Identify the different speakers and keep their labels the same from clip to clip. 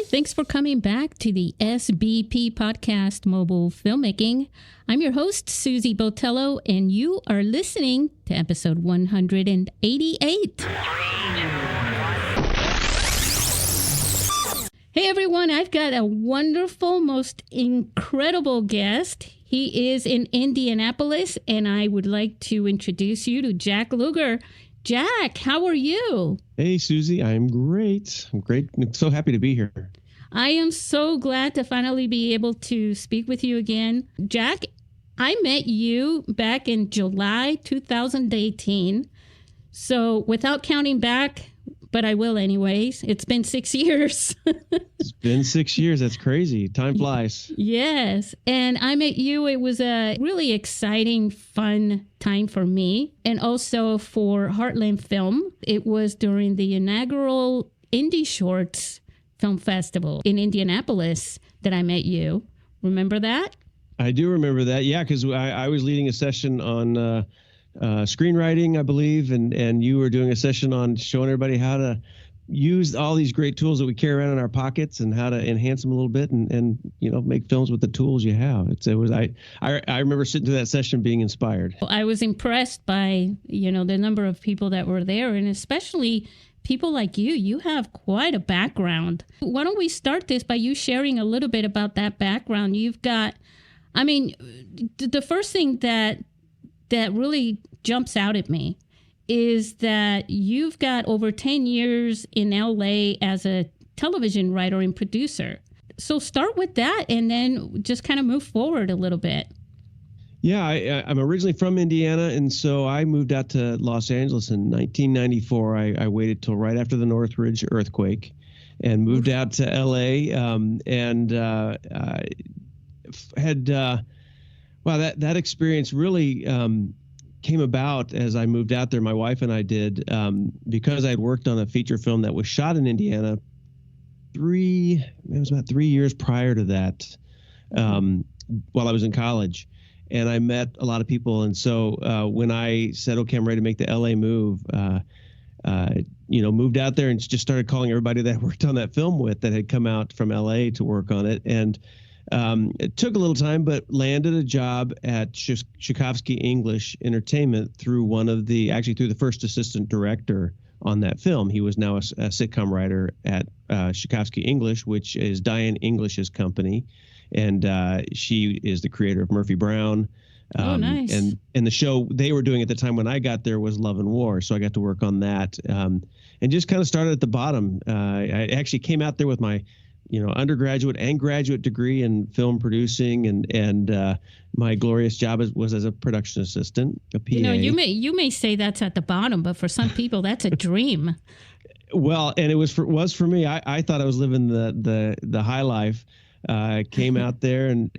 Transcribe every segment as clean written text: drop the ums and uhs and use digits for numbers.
Speaker 1: thanks for coming back to the SBP podcast, Mobile Filmmaking. I'm your host, Susie Botello, and you are listening to episode 188. Hey everyone, I've got a wonderful, most incredible guest. He is in Indianapolis, and I would like to introduce you to Jack Lugar. Jack, how are you?
Speaker 2: Hey, Susie, I'm great. I'm so happy to be here.
Speaker 1: I am so glad to finally be able to speak with you again. Jack, I met you back in July 2018. So without counting back, but I will anyways, it's been 6 years.
Speaker 2: It's been 6 years. That's crazy. Time flies.
Speaker 1: Yes. And I met you. It was a really exciting, fun time for me and also for Heartland Film. It was during the inaugural Indy Shorts Film Festival in Indianapolis that I met you. Remember that?
Speaker 2: I do remember that. Yeah, because I was leading a session on screenwriting, I believe, and you were doing a session on showing everybody how to use all these great tools that we carry around in our pockets and how to enhance them a little bit and make films with the tools you have. I remember sitting through that session being inspired.
Speaker 1: I was impressed by the number of people that were there, and especially people like you. You have quite a background. Why don't we start this by you sharing a little bit about that background? You've got, the first thing that really jumps out at me is that you've got over 10 years in LA as a television writer and producer. So start with that and then just kind of move forward a little bit.
Speaker 2: Yeah, I'm originally from Indiana, and so I moved out to Los Angeles in 1994. I waited till right after the Northridge earthquake and moved out to LA that experience really came about as I moved out there. My wife and I did, because I had worked on a feature film that was shot in Indiana. It was about 3 years prior to that, while I was in college, and I met a lot of people. And so when I said, "Okay, I'm ready to make the LA move," moved out there and just started calling everybody that I worked on that film with that had come out from LA to work on it. And it took a little time, but landed a job at Tchaikovsky English Entertainment through the first assistant director on that film. He was now a sitcom writer at Tchaikovsky English, which is Diane English's company. And she is the creator of Murphy Brown.
Speaker 1: Nice.
Speaker 2: And the show they were doing at the time when I got there was Love and War. So I got to work on that and just kind of started at the bottom. I actually came out there with my undergraduate and graduate degree in film producing, and my glorious job was as a production assistant, a PA.
Speaker 1: You may say that's at the bottom, but for some people that's a dream.
Speaker 2: Well, and it was for me. I thought I was living the high life. Came out there and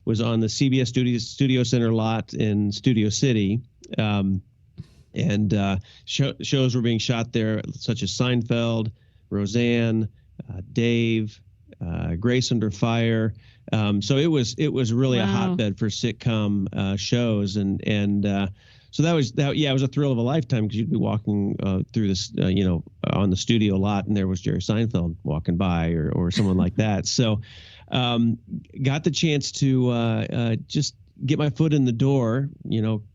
Speaker 2: was on the CBS Studio Center lot in Studio City. Shows were being shot there, such as Seinfeld, Roseanne, Dave, Grace Under Fire. So it was really a hotbed for sitcom shows, and so that was it was a thrill of a lifetime, because you'd be walking through this on the studio lot, and there was Jerry Seinfeld walking by or someone like that. So got the chance to just get my foot in the door,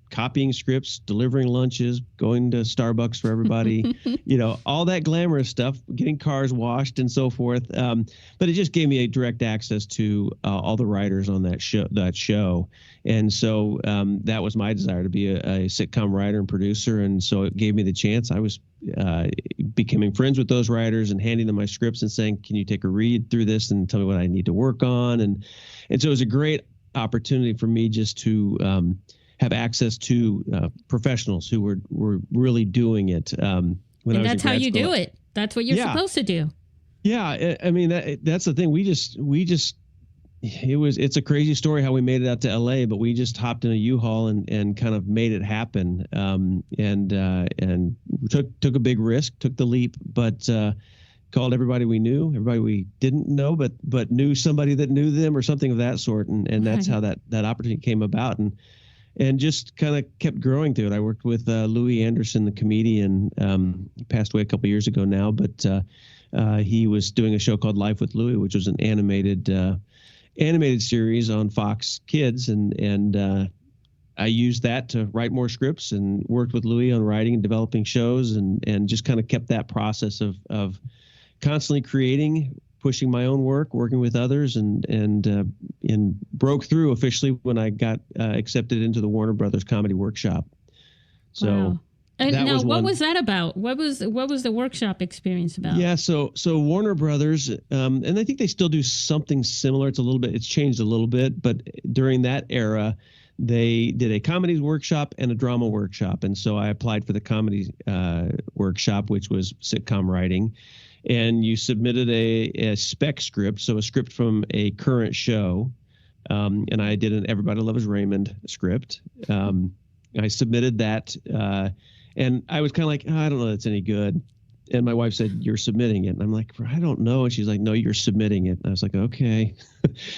Speaker 2: copying scripts, delivering lunches, going to Starbucks for everybody, all that glamorous stuff, getting cars washed and so forth. But it just gave me a direct access to all the writers on that show. And so that was my desire, to be a sitcom writer and producer. And so it gave me the chance. I was becoming friends with those writers and handing them my scripts and saying, "Can you take a read through this and tell me what I need to work on?" And so it was a great opportunity for me just to have access to professionals who were really doing it. And
Speaker 1: that's how you do it. That's what you're supposed to do.
Speaker 2: Yeah, that's the thing. It's a crazy story how we made it out to LA, but we just hopped in a U-Haul and kind of made it happen. And took a big risk, took the leap, but called everybody we knew, everybody we didn't know, but knew somebody that knew them or something of that sort. And that's how that opportunity came about. and just kind of kept growing through it. I worked with Louis Anderson, the comedian. He passed away a couple years ago now, but he was doing a show called Life with Louis, which was an animated series on Fox Kids, and I used that to write more scripts and worked with Louis on writing and developing shows, and just kind of kept that process of constantly creating, pushing my own work, working with others, and broke through officially when I got accepted into the Warner Brothers Comedy Workshop. So.
Speaker 1: Wow. And now, what was that about? What was the workshop experience about?
Speaker 2: Yeah, so Warner Brothers, and I think they still do something similar. It's changed a little bit, but during that era, they did a comedy workshop and a drama workshop, and so I applied for the comedy workshop, which was sitcom writing, and you submitted a spec script, so a script from a current show, and I did an Everybody Loves Raymond script. I submitted that. And I was kind of like, oh, I don't know if that's any good. And my wife said, you're submitting it. And I'm like, I don't know. And she's like, no, you're submitting it. And I was like, okay.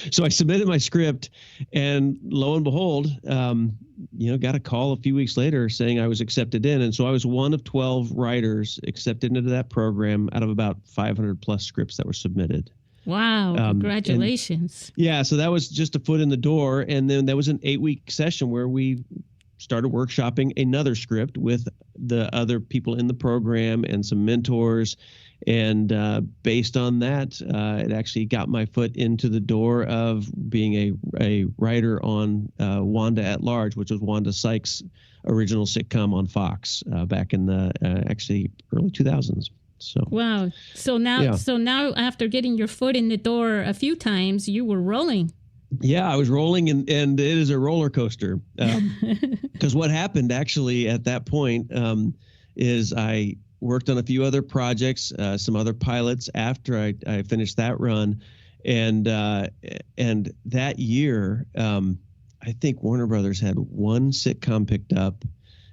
Speaker 2: So I submitted my script, and lo and behold, got a call a few weeks later saying I was accepted in. And so I was one of 12 writers accepted into that program out of about 500 plus scripts that were submitted.
Speaker 1: Wow. Congratulations.
Speaker 2: So that was just a foot in the door. And then there was an 8-week session where we started workshopping another script with the other people in the program and some mentors. And based on that, it actually got my foot into the door of being a writer on Wanda at Large, which was Wanda Sykes' original sitcom on Fox back in the actually early 2000s. So
Speaker 1: wow. So now after getting your foot in the door a few times, you were rolling.
Speaker 2: Yeah, I was rolling, and it is a roller coaster. Because what happened actually at that point is I worked on a few other projects, some other pilots after I finished that run, and that year, I think Warner Brothers had one sitcom picked up.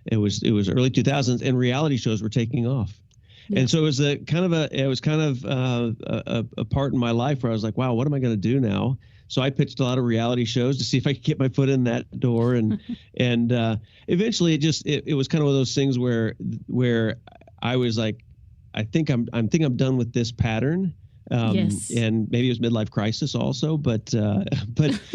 Speaker 2: It was early 2000s, and reality shows were taking off. Yeah. And so it was a part in my life where I was like, wow, what am I going to do now? So I pitched a lot of reality shows to see if I could get my foot in that door, and eventually it was kind of one of those things where I was like, I think I'm done with this pattern.
Speaker 1: Yes.
Speaker 2: And maybe it was midlife crisis also, but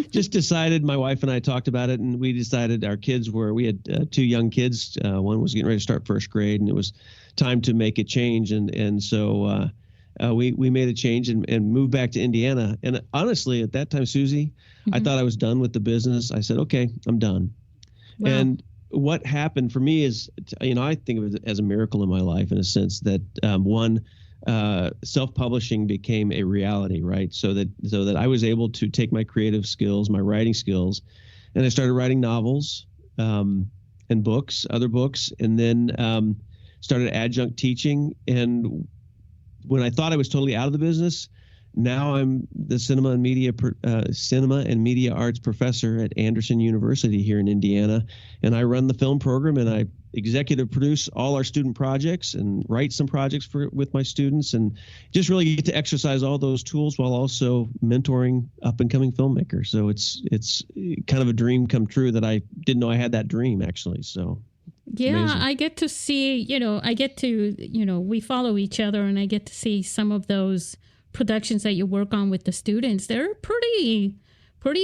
Speaker 2: just decided, my wife and I talked about it, and we decided we had 2 young kids. One was getting ready to start first grade, and it was time to make a change, and so. We made a change and moved back to Indiana. And honestly, at that time, Susie, I thought I was done with the business. I said, okay, I'm done. Wow. And what happened for me is, I think of it as a miracle in my life, in a sense that self-publishing became a reality, right? So that I was able to take my creative skills, my writing skills, and I started writing novels and books, other books, and then started adjunct teaching. And when I thought I was totally out of the business, now I'm the cinema and media arts professor at Anderson University here in Indiana, and I run the film program, and I executive produce all our student projects and write some projects with my students, and just really get to exercise all those tools while also mentoring up and coming filmmakers. So it's kind of a dream come true that I didn't know I had that dream, actually. So.
Speaker 1: Yeah,
Speaker 2: amazing.
Speaker 1: I get to see, we follow each other, and I get to see some of those productions that you work on with the students. They're pretty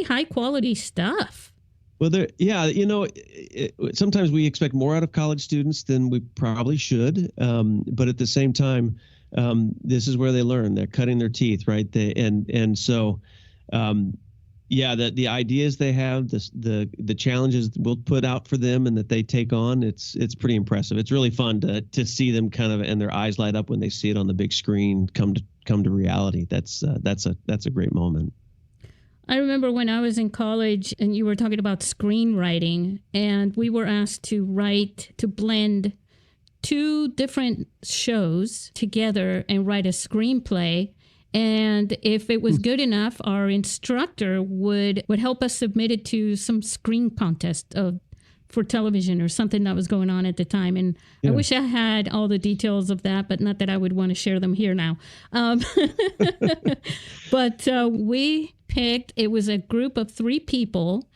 Speaker 1: high quality stuff.
Speaker 2: Well, sometimes we expect more out of college students than we probably should. But at the same time, this is where they learn. They're cutting their teeth, right? The ideas they have, the challenges we'll put out for them and that they take on, it's pretty impressive. It's really fun to see them kind of, and their eyes light up when they see it on the big screen come to reality. That's a great moment.
Speaker 1: I remember when I was in college and you were talking about screenwriting, and we were asked to blend 2 different shows together and write a screenplay. And if it was good enough, our instructor would help us submit it to some screen contest for television or something that was going on at the time. And yeah. I wish I had all the details of that, but not that I would want to share them here now. But we picked, it was a group of 3 people,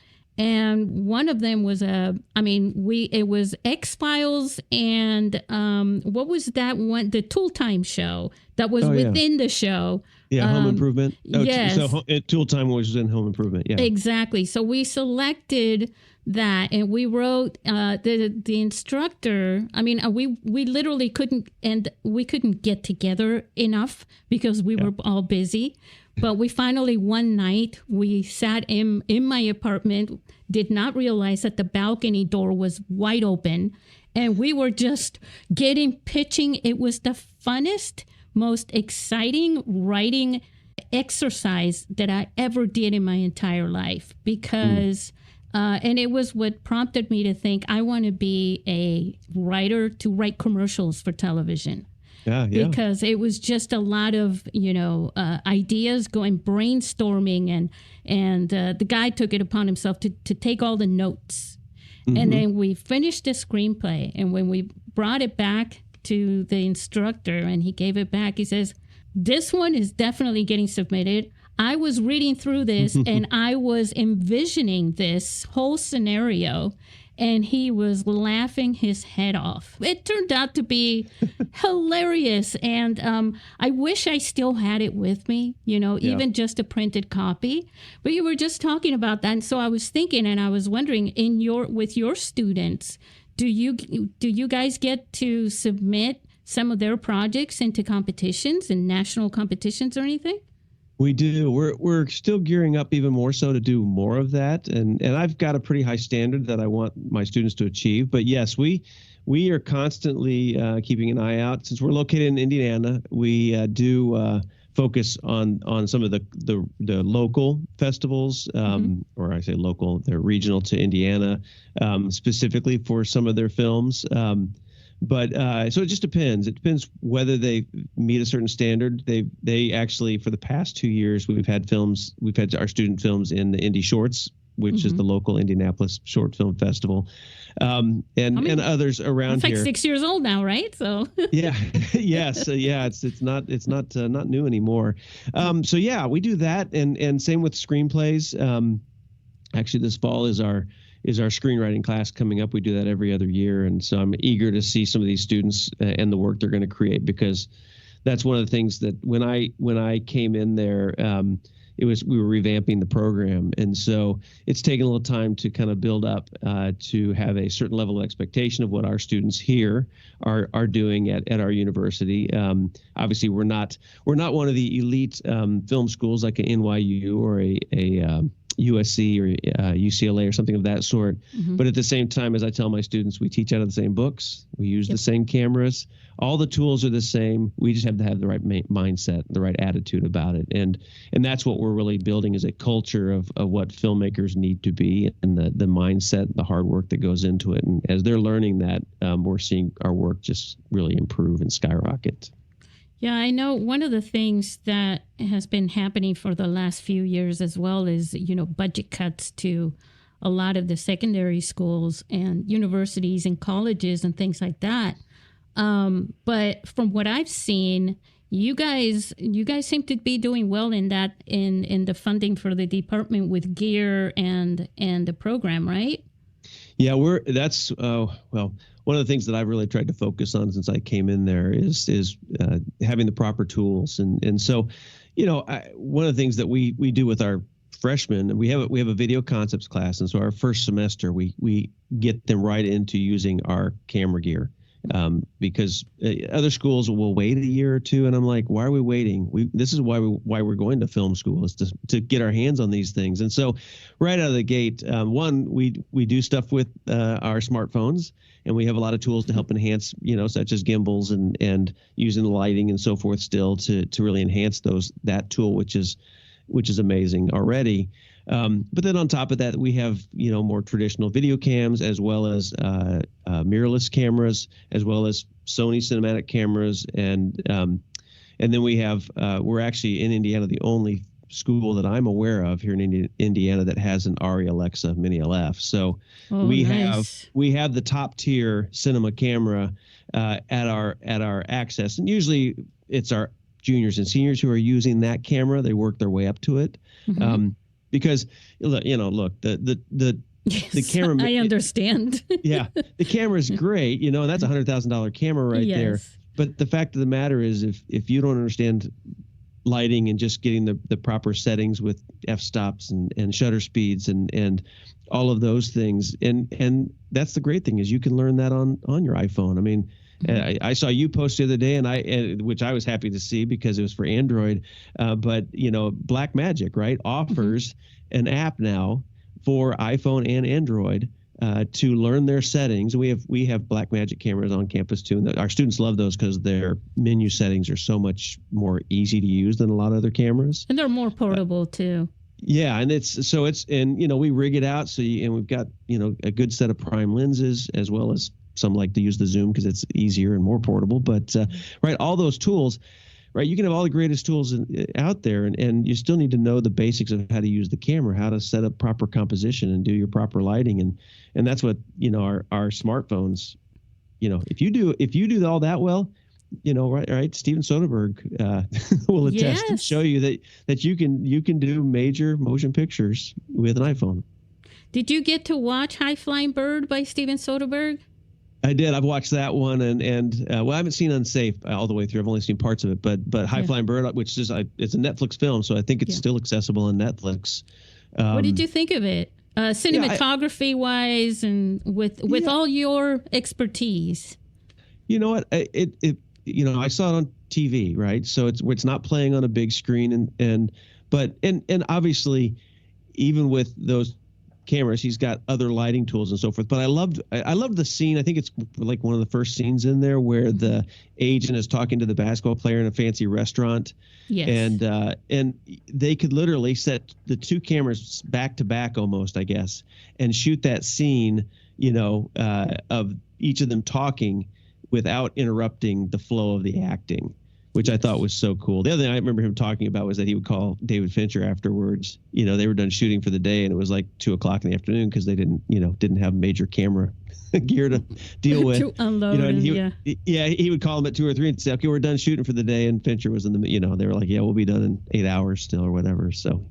Speaker 1: And one of them was it was X-Files and what was that one? The Tool Time show that was within the show.
Speaker 2: Yeah, Home Improvement. Oh,
Speaker 1: yes.
Speaker 2: So Tool Time was in Home Improvement. Yeah,
Speaker 1: exactly. So we selected that, and we wrote the instructor. I mean, we literally couldn't get together enough because we were all busy. But we finally, one night, we sat in my apartment, did not realize that the balcony door was wide open, and we were just pitching. It was the funnest, most exciting writing exercise that I ever did in my entire life, because and it was what prompted me to think I want to be a writer to write commercials for television.
Speaker 2: Yeah.
Speaker 1: Because it was just a lot of, ideas going brainstorming, and the guy took it upon himself to take all the notes. Mm-hmm. And then we finished the screenplay. And when we brought it back to the instructor and he gave it back, he says, "This one is definitely getting submitted. I was reading through this and I was envisioning this whole scenario." And he was laughing his head off. It turned out to be hilarious. And I wish I still had it with me, even just a printed copy. But you were just talking about that. And so I was thinking, and I was wondering, with your students, do you guys get to submit some of their projects into competitions and national competitions or anything?
Speaker 2: We do. We're still gearing up even more so to do more of that, and I've got a pretty high standard that I want my students to achieve. But yes, we are constantly keeping an eye out. Since we're located in Indiana, we do focus on some of the local festivals, or I say local, they're regional to Indiana, specifically for some of their films. But so it just depends. It depends whether they meet a certain standard. They actually, for the past 2 years, we've had our student films in the Indy Shorts, which is the local Indianapolis Short Film Festival, and others around here.
Speaker 1: It's like 6 years old now, right? So
Speaker 2: yeah, yes, it's not new anymore. So yeah, we do that, and same with screenplays. Actually, this fall is our screenwriting class coming up. We do that every other year. And so I'm eager to see some of these students and the work they're going to create, because that's one of the things that when I came in there, we were revamping the program. And so it's taken a little time to kind of build up to have a certain level of expectation of what our students here are doing at our university. Obviously, we're not one of the elite film schools like an NYU or a USC or UCLA or something of that sort. But at the same time, as I tell my students, we teach out of the same books. We use the same cameras. All the tools are the same. We just have to have the right mindset, the right attitude about it. And that's what we're really building, is a culture of what filmmakers need to be, and the mindset, the hard work that goes into it. And as they're learning that, we're seeing our work just really improve and skyrocket.
Speaker 1: Yeah, I know one of the things that has been happening for the last few years as well is, budget cuts to a lot of the secondary schools and universities and colleges and things like that. But from what I've seen, you guys seem to be doing well in that, in the funding for the department with gear and the program, right?
Speaker 2: Yeah, one of the things that I've really tried to focus on since I came in there is having the proper tools. And so, one of the things that we do with our freshmen, we have a video concepts class. And so our first semester, we get them right into using our camera gear. Because other schools will wait a year or two, and I'm like, why are we waiting? This is why we're going to film school, is to get our hands on these things. And so, right out of the gate, we do stuff with our smartphones, and we have a lot of tools to help enhance, such as gimbals and using the lighting and so forth, still to really enhance that tool, which is amazing already. But then on top of that, we have, more traditional video cams, as well as mirrorless cameras, as well as Sony cinematic cameras. And then we have, we're actually in Indiana, the only school that I'm aware of here in Indiana that has an ARRI Alexa Mini LF. So we have the top tier cinema camera at our access. And usually it's our juniors and seniors who are using that camera. They work their way up to it. Because look, the
Speaker 1: Yes,
Speaker 2: the camera.
Speaker 1: I understand.
Speaker 2: Yeah, the camera is great, and that's $100,000 camera right there. But the fact of the matter is, if you don't understand lighting and just getting the proper settings with f-stops and shutter speeds and all of those things, and that's the great thing is you can learn that on your iPhone. I mean, I saw you post the other day, which I was happy to see because it was for Android. But Blackmagic, right, offers an app now for iPhone and Android to learn their settings. We have Blackmagic cameras on campus too, and our students love those because their menu settings are so much more easy to use than a lot of other cameras,
Speaker 1: and they're more portable too.
Speaker 2: Yeah, and we rig it out and we've got a good set of prime lenses, as well as some like to use the zoom because it's easier and more portable. But right, all those tools. Right, you can have all the greatest tools out there, and you still need to know the basics of how to use the camera, how to set up proper composition, and do your proper lighting, and that's what our smartphones. If you do all that well, right. Steven Soderbergh will attest and show you that you can do major motion pictures with an iPhone.
Speaker 1: Did you get to watch High Flying Bird by Steven Soderbergh?
Speaker 2: I did. I've watched that one, and I haven't seen Unsafe all the way through. I've only seen parts of it, but High Flying Bird, which is it's a Netflix film, so I think it's still accessible on Netflix.
Speaker 1: What did you think of it, cinematography wise, and with all your expertise? You know what?
Speaker 2: I saw it on TV, right? So it's not playing on a big screen, but obviously, even with those cameras, he's got other lighting tools and so forth. But I loved the scene. I think it's like one of the first scenes in there where the agent is talking to the basketball player in a fancy restaurant. Yes. And they could literally set the two cameras back to back almost, I guess, and shoot that scene, of each of them talking without interrupting the flow of the acting, which I thought was so cool. The other thing I remember him talking about was that he would call David Fincher afterwards. They were done shooting for the day, and it was like 2:00 in the afternoon because they didn't have major camera gear to deal with.
Speaker 1: To unload,
Speaker 2: he would call him at 2 or 3 and say, "Okay, we're done shooting for the day." And Fincher was in the, they were like, "Yeah, we'll be done in 8 hours still or whatever." So,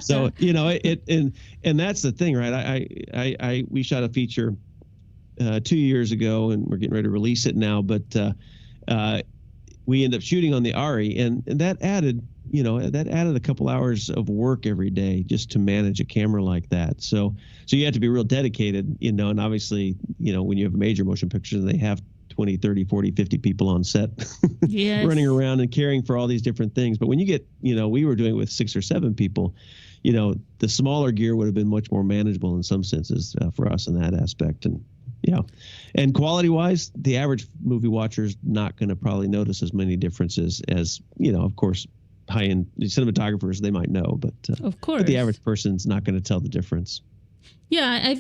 Speaker 2: so and that's the thing, right? We shot a feature 2 years ago, and we're getting ready to release it now, but. We end up shooting on the Ari, and that added a couple hours of work every day just to manage a camera like that. So you have to be real dedicated, and obviously, when you have major motion pictures, they have 20, 30, 40, 50 people on set running around and caring for all these different things. But when you get, we were doing it with 6 or 7 people, the smaller gear would have been much more manageable in some senses for us in that aspect. And yeah. And quality wise, the average movie watcher is not going to probably notice as many differences as, of course, high-end cinematographers, they might know, but
Speaker 1: of course,
Speaker 2: but the average person's not going to tell the difference.
Speaker 1: Yeah,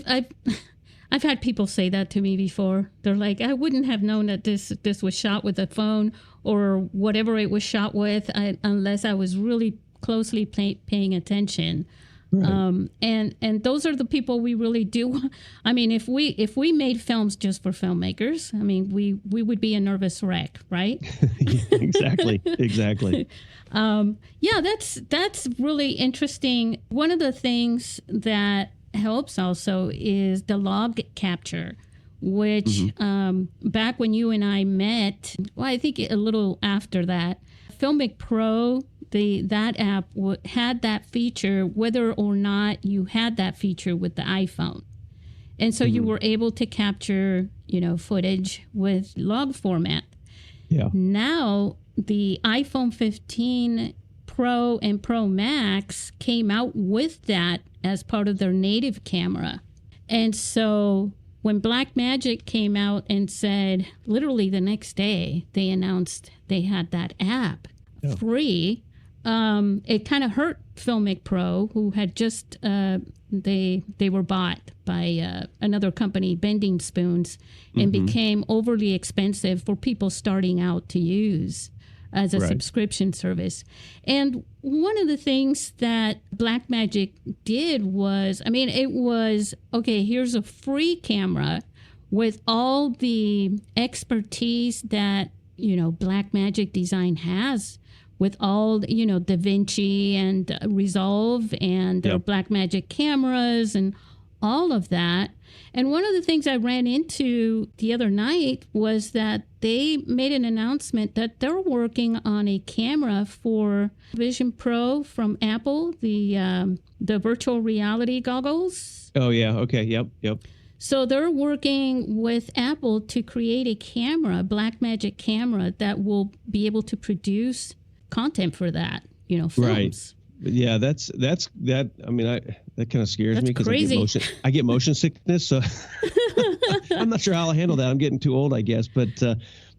Speaker 1: I've had people say that to me before. They're like, I wouldn't have known that this was shot with a phone or whatever it was shot with unless I was really closely paying attention. Right. And those are the people we really do. I mean, if we made films just for filmmakers, I mean, we would be a nervous wreck, right?
Speaker 2: Exactly.
Speaker 1: Yeah, that's really interesting. One of the things that helps also is the log capture, which back when you and I met, well, I think a little after that, Filmic Pro, that app had that feature whether or not you had that feature with the iPhone. And so you were able to capture, footage with log format. Yeah. Now the iPhone 15 Pro and Pro Max came out with that as part of their native camera. And so when Blackmagic came out and said, literally the next day, they announced they had that app free, it kind of hurt Filmic Pro, who had just, they were bought by another company, Bending Spoons, and became overly expensive for people starting out to use as a subscription service. And one of the things that Blackmagic did was, it was, okay, here's a free camera with all the expertise that, Blackmagic Design has with all, Da Vinci and Resolve and their Blackmagic cameras and all of that. And one of the things I ran into the other night was that they made an announcement that they're working on a camera for Vision Pro from Apple, the virtual reality goggles.
Speaker 2: Oh, yeah. Okay. Yep.
Speaker 1: So they're working with Apple to create a camera, a Blackmagic camera, that will be able to produce content for that, films.
Speaker 2: Right. Yeah, that's that. I mean, that kind of scares me because I get motion sickness. So I'm not sure how I'll handle that. I'm getting too old, I guess. But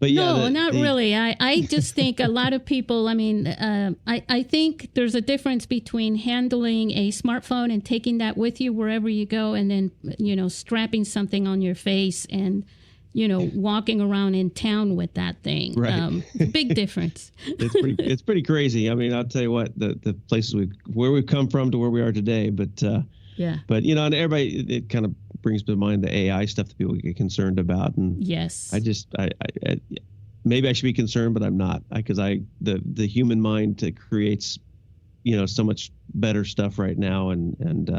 Speaker 2: yeah.
Speaker 1: No, not really. I just think a lot of people, I think there's a difference between handling a smartphone and taking that with you wherever you go, and then, strapping something on your face and, walking around in town with that thing.
Speaker 2: Right.
Speaker 1: Big difference.
Speaker 2: It's pretty crazy. I mean, I'll tell you what, the places where we've come from to where we are today, but and everybody, it kind of brings to mind the AI stuff that people get concerned about. And
Speaker 1: yes,
Speaker 2: I maybe I should be concerned, but I'm not, because the human mind creates, so much better stuff right now. And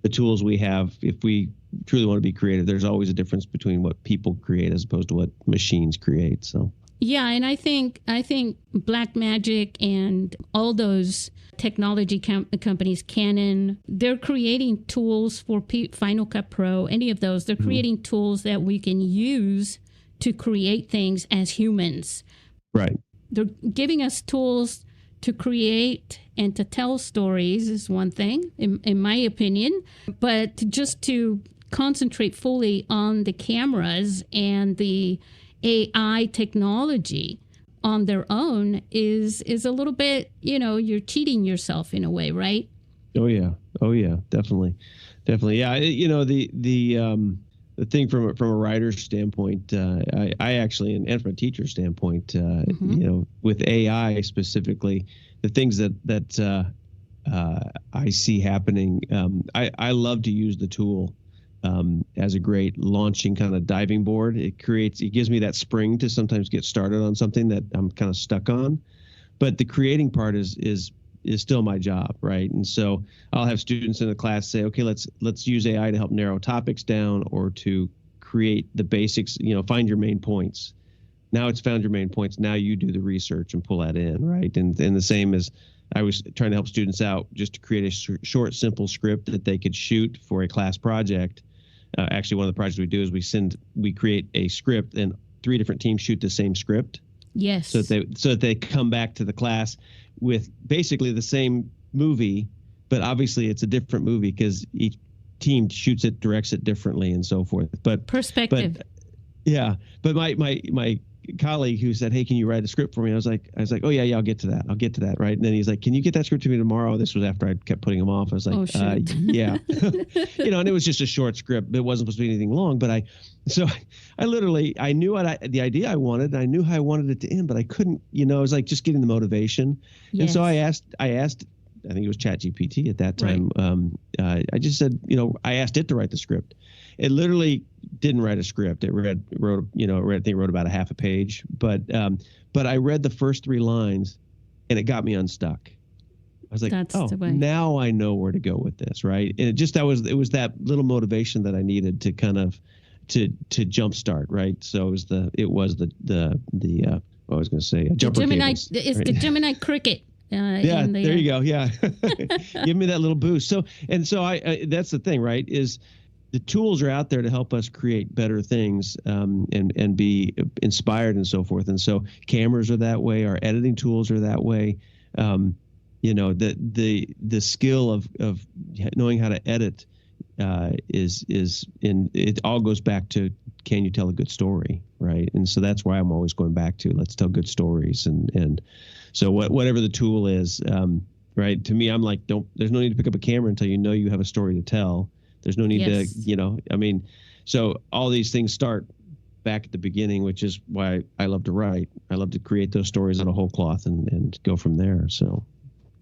Speaker 2: the tools we have, if we truly want to be creative, there's always a difference between what people create as opposed to what machines create. So
Speaker 1: yeah, and I think Blackmagic and all those technology companies, Canon, they're creating tools for Final Cut Pro, any of those. They're creating tools that we can use to create things as humans.
Speaker 2: Right.
Speaker 1: They're giving us tools to create and to tell stories is one thing, in my opinion, but just to concentrate fully on the cameras and the AI technology on their own is a little bit, you're cheating yourself in a way, right?
Speaker 2: Oh yeah, definitely. Yeah, the thing from a writer's standpoint, I actually, and from a teacher's standpoint, with AI specifically, the things that I see happening, I love to use the tool as a great launching kind of diving board. It gives me that spring to sometimes get started on something that I'm kind of stuck on. But the creating part is still my job, right? And so I'll have students in the class say, okay, let's use AI to help narrow topics down or to create the basics, find your main points. Now it's found your main points. Now you do the research and pull that in, right? And the same as I was trying to help students out just to create a short, simple script that they could shoot for a class project. Actually, one of the projects we do is we create a script and 3 different teams shoot the same script.
Speaker 1: Yes.
Speaker 2: So that they come back to the class with basically the same movie, but obviously it's a different movie because each team shoots it, directs it differently, and so forth. But
Speaker 1: perspective.
Speaker 2: But my colleague who said, "Hey, can you write a script for me?" I was like, "Oh yeah, I'll get to that, right?" And then he's like, "Can you get that script to me tomorrow?" This was after I kept putting him off. I was like, "Yeah," and it was just a short script. It wasn't supposed to be anything long, but I literally knew the idea I wanted. I knew how I wanted it to end, but I couldn't. It was like just getting the motivation. Yes. And so I asked. I think it was ChatGPT at that time. Right. I just said, I asked it to write the script. It literally didn't write a script. It wrote about a half a page. But I read the first 3 lines, and it got me unstuck. I was like, now I know where to go with this, right? And it was that little motivation that I needed to kind of to jumpstart, right? So it was what I was going to say, jumper cables.
Speaker 1: It's right? The Gemini Cricket.
Speaker 2: There you go. Yeah. Give me that little boost. So I that's the thing, right? Is the tools are out there to help us create better things and be inspired and so forth. And so cameras are that way. Our editing tools are that way. The skill of knowing how to edit it all goes back to, can you tell a good story, right? And so that's why I'm always going back to, let's tell good stories. And so whatever the tool is, right? To me, I'm like, there's no need to pick up a camera until you have a story to tell. There's no need to, so all these things start back at the beginning, which is why I love to write. I love to create those stories out of whole cloth and go from there. So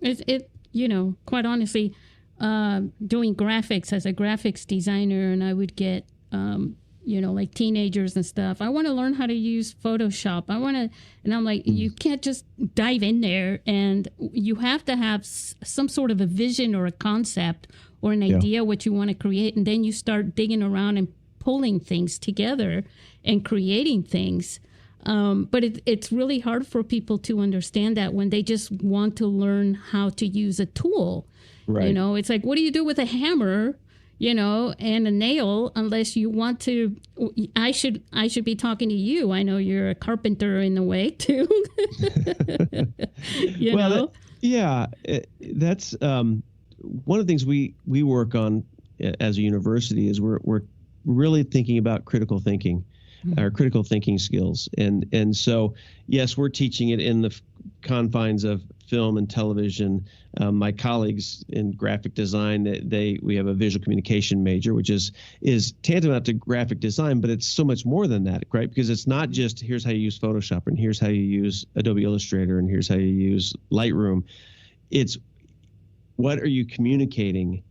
Speaker 2: quite honestly, doing graphics as a graphics designer, and I would get,
Speaker 1: like teenagers and stuff. I want to learn how to use Photoshop. And I'm like, you can't just dive in there, and you have to have some sort of a vision or a concept or an idea what you want to create. And then you start digging around and pulling things together and creating things. But it's really hard for people to understand that when they just want to learn how to use a tool. Right. It's like, what do you do with a hammer, and a nail, unless you want to? I should be talking to you. I know you're a carpenter in a way too.
Speaker 2: That's one of the things we work on as a university is we're really thinking about critical thinking. Our critical thinking skills. And so, yes, we're teaching it in the confines of film and television. My colleagues in graphic design, we have a visual communication major, which is tantamount to graphic design, but it's so much more than that, right? Because it's not just here's how you use Photoshop and here's how you use Adobe Illustrator and here's how you use Lightroom. It's what are you communicating?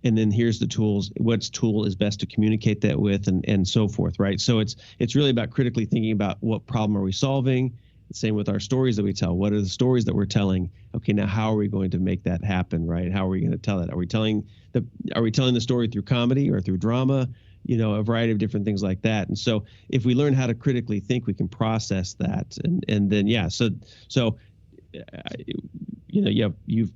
Speaker 2: And then here's the tools, what tool is best to communicate that with, and so forth, right? So it's really about critically thinking about what problem are we solving. Same with our stories that we tell. What are the stories that we're telling? Okay, now how are we going to make that happen, right? How are we going to tell it? Are we telling the story through comedy or through drama? A variety of different things like that. And so if we learn how to critically think, we can process that. And then you've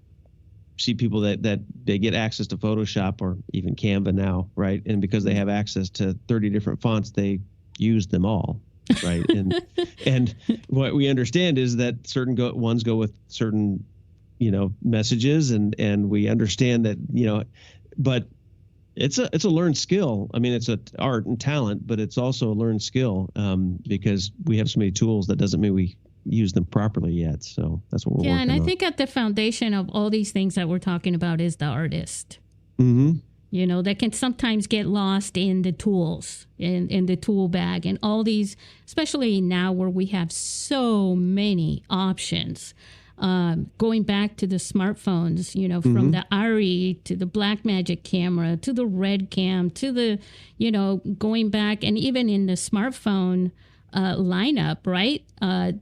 Speaker 2: see people that they get access to Photoshop or even Canva now, right? And because they have access to 30 different fonts, they use them all, right? And what we understand is that certain ones go with certain, messages, and we understand that, but it's a learned skill. I mean, it's an art and talent, but it's also a learned skill because we have so many tools. That doesn't mean we use them properly yet. So that's what we're working on. Yeah, and
Speaker 1: I think at the foundation of all these things that we're talking about is the artist.
Speaker 2: Mm-hmm.
Speaker 1: That can sometimes get lost in the tools, in the tool bag, and all these, especially now where we have so many options. Going back to the smartphones, from the Ari to the Blackmagic camera to the Red Cam to the, going back, and even in the smartphone lineup, right? I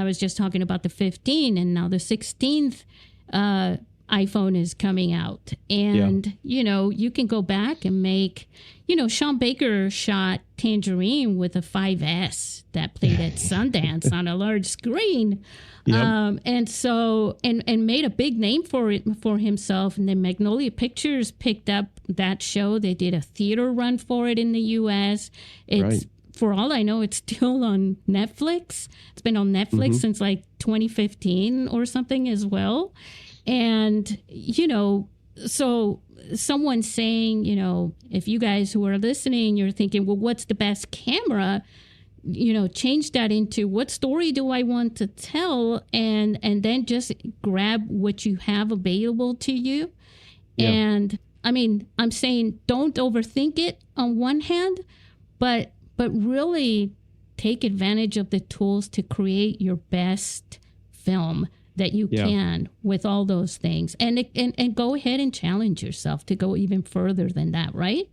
Speaker 1: was just talking about the 15, and now the 16th iPhone is coming out. And, you can go back and make, Sean Baker shot Tangerine with a 5S that played at Sundance on a large screen. Yep. And made a big name for himself. And then Magnolia Pictures picked up that show. They did a theater run for it in the U.S. It's, for all I know, it's still on Netflix. It's been on Netflix since like 2015 or something as well. And, so someone saying, if you guys who are listening, you're thinking, well, what's the best camera? Change that into what story do I want to tell? And then just grab what you have available to you. Yeah. And I mean, I'm saying don't overthink it on one hand, but really take advantage of the tools to create your best film that you can with all those things, and go ahead and challenge yourself to go even further than that, right?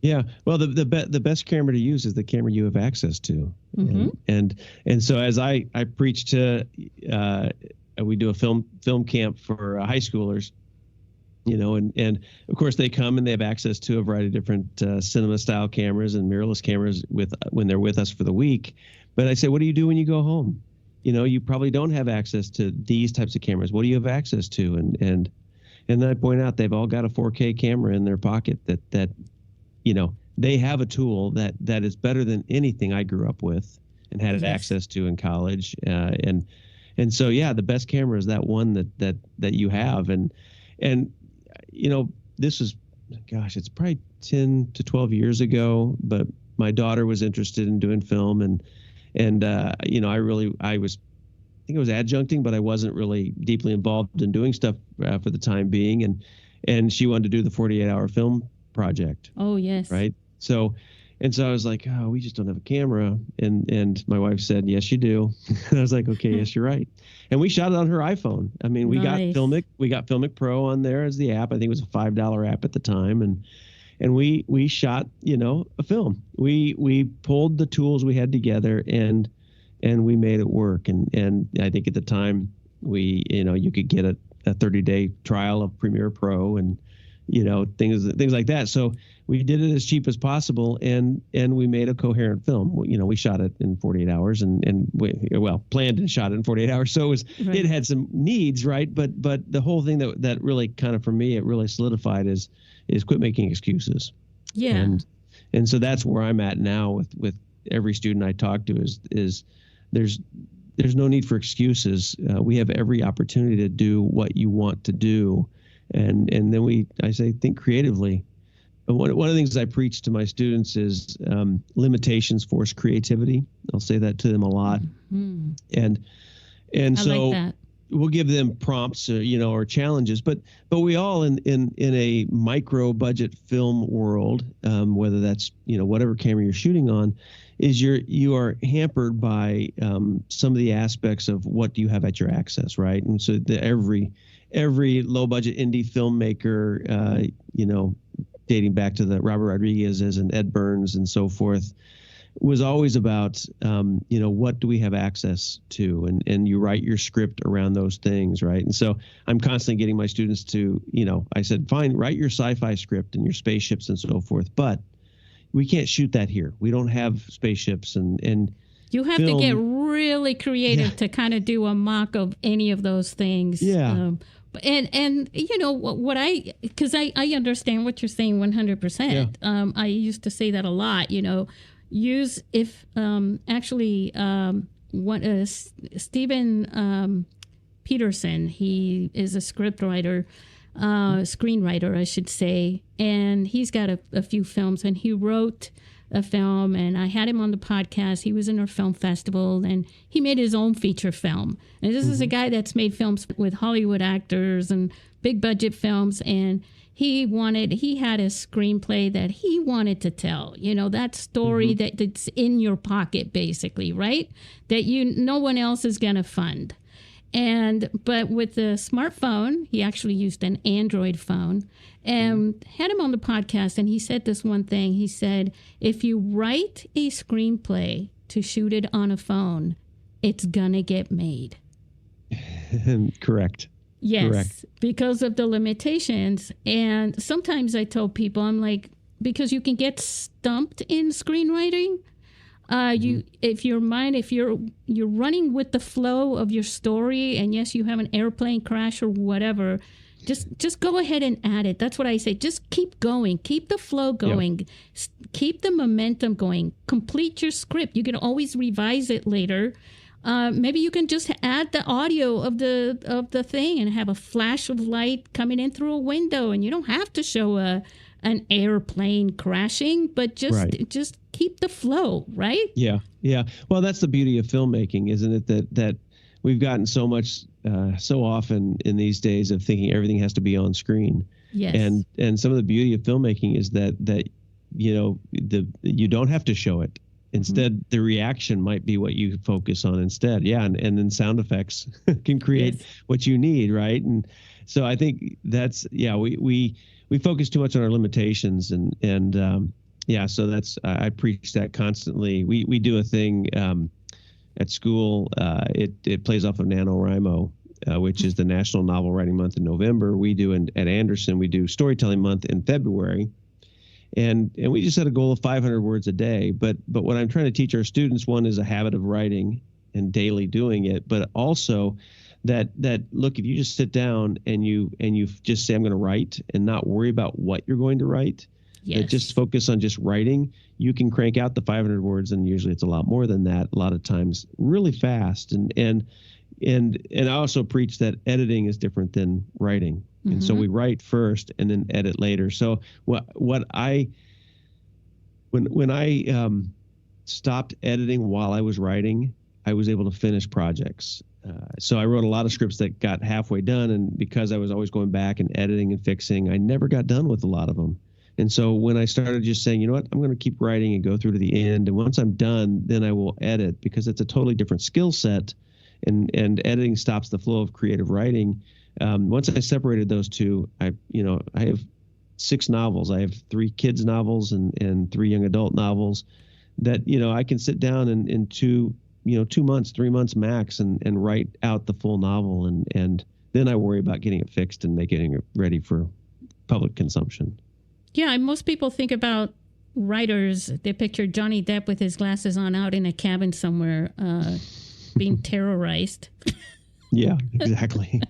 Speaker 2: Yeah. Well, the best camera to use is the camera you have access to. Mm-hmm. And so as I preach to, we do a film camp for high schoolers, and of course they come and they have access to a variety of different cinema style cameras and mirrorless cameras when they're with us for the week. But I say, what do you do when you go home? You probably don't have access to these types of cameras. What do you have access to? And then I point out they've all got a 4K camera in their pocket that they have a tool that is better than anything I grew up with and had access to in college. And so, the best camera is that one that you have. And this was, it's probably 10 to 12 years ago, but my daughter was interested in doing film and I was adjuncting, but I wasn't really deeply involved in doing stuff for the time being. And she wanted to do the 48-hour film project.
Speaker 1: Oh, yes.
Speaker 2: Right. So I was like, oh, we just don't have a camera. And my wife said, yes, you do. And I was like, okay, yes, you're right. And we shot it on her iPhone. I mean, we got Filmic Pro on there as the app. I think it was a $5 app at the time. and we shot, a film. We pulled the tools we had together and we made it work. And I think at the time you could get a 30-day trial of Premiere Pro and, things like that. So we did it as cheap as possible, and we made a coherent film. We shot it in 48 hours and planned and shot it in 48 hours. So it had some needs, right? But the whole thing that really kind of, for me, it really solidified is quit making excuses.
Speaker 1: Yeah.
Speaker 2: And so that's where I'm at now with every student I talk to is there's no need for excuses. We have every opportunity to do what you want to do. And then I say, think creatively. One of the things I preach to my students is limitations force creativity. I'll say that to them a lot. Mm-hmm. And so like we'll give them prompts, or challenges, but we all in a micro budget film world, whether that's, whatever camera you're shooting on, is you are hampered by some of the aspects of what do you have at your access, right? And so every low budget indie filmmaker, dating back to the Robert Rodriguez's and Ed Burns and so forth, was always about, what do we have access to? And you write your script around those things, right? And so I'm constantly getting my students to, I said, fine, write your sci-fi script and your spaceships and so forth, but we can't shoot that here. We don't have spaceships and
Speaker 1: you have to get really creative to kind of do a mock of any of those things.
Speaker 2: Yeah.
Speaker 1: And what because I understand what you're saying 100%. Yeah. I used to say that a lot, use if Stephen Peterson, he is a screenwriter, I should say, and he's got a few films, and he wrote a film, and I had him on the podcast. He was in our film festival, and he made his own feature film. And this is a guy that's made films with Hollywood actors and big budget films, and he had a screenplay that he wanted to tell, that story that's in your pocket, basically, right? That no one else is going to fund. But with the smartphone, he actually used an Android phone, and had him on the podcast, and he said this one thing. He said, if you write a screenplay to shoot it on a phone, it's gonna get made.
Speaker 2: Correct.
Speaker 1: Yes,
Speaker 2: correct.
Speaker 1: Because of the limitations. And sometimes I tell people, I'm like, because you can get stumped in screenwriting. If you're running with the flow of your story, and yes, you have an airplane crash or whatever, just go ahead and add it. That's what I say. Just keep going, keep the flow going, keep the momentum going. Complete your script. You can always revise it later. Maybe you can just add the audio of the thing and have a flash of light coming in through a window, and you don't have to show an airplane crashing, but just keep the flow, right?
Speaker 2: Yeah. Well, that's the beauty of filmmaking, isn't it? That we've gotten so much, so often in these days of thinking everything has to be on screen.
Speaker 1: Yes.
Speaker 2: And some of the beauty of filmmaking is that you don't have to show it. Instead, the reaction might be what you focus on instead. Yeah, and then sound effects can create what you need, right? And so I think that's we focus too much on our limitations, and so that's I preach that constantly. We do a thing at school. It plays off of NaNoWriMo, which is the National Novel Writing Month in November. We do at Anderson, we do Storytelling Month in February. And we just set a goal of 500 words a day. But what I'm trying to teach our students, one is a habit of writing and daily doing it, but also that look, if you just sit down and you just say, I'm going to write, and not worry about what you're going to write, that just focus on just writing, you can crank out the 500 words, and usually it's a lot more than that, a lot of times really fast. And I also preach that editing is different than writing. And so we write first and then edit later. So when I stopped editing while I was writing, I was able to finish projects. So I wrote a lot of scripts that got halfway done, and because I was always going back and editing and fixing, I never got done with a lot of them. And so when I started just saying, you know what, I'm going to keep writing and go through to the end, and once I'm done, then I will edit, because it's a totally different skill set, and editing stops the flow of creative writing. Once I separated those two, I have 6 novels. I have 3 kids novels and 3 young adult novels that, I can sit down in 2 months, 3 months max and write out the full novel. And then I worry about getting it fixed and making it ready for public consumption.
Speaker 1: Yeah. And most people think about writers, they picture Johnny Depp with his glasses on out in a cabin somewhere, being terrorized.
Speaker 2: Yeah, exactly.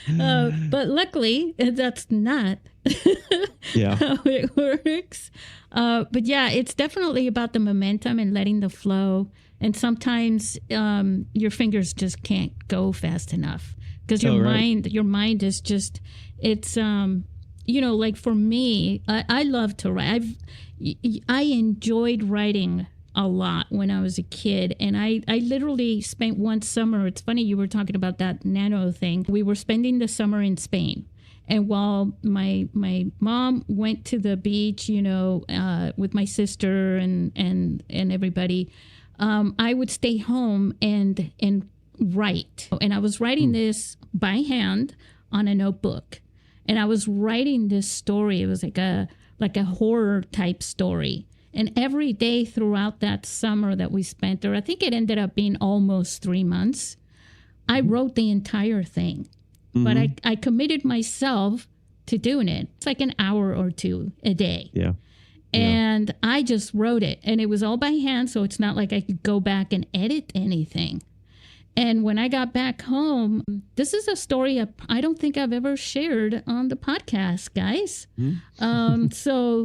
Speaker 1: But luckily, that's not how it works. But yeah, it's definitely about the momentum and letting the flow. And sometimes your fingers just can't go fast enough because your mind is just, it's, like for me, I love to write. I enjoyed writing a lot when I was a kid. And I literally spent one summer. It's funny you were talking about that nano thing. We were spending the summer in Spain. And while my mom went to the beach, with my sister and everybody, I would stay home and write. And I was writing this by hand on a notebook. And I was writing this story. It was like a horror type story. And every day throughout that summer that we spent there, I think it ended up being almost 3 months, I wrote the entire thing. Mm-hmm. But I committed myself to doing it. It's like an hour or 2 a day.
Speaker 2: Yeah.
Speaker 1: And I just wrote it. And it was all by hand, so it's not like I could go back and edit anything. And when I got back home, this is a story I don't think I've ever shared on the podcast, guys. Mm-hmm.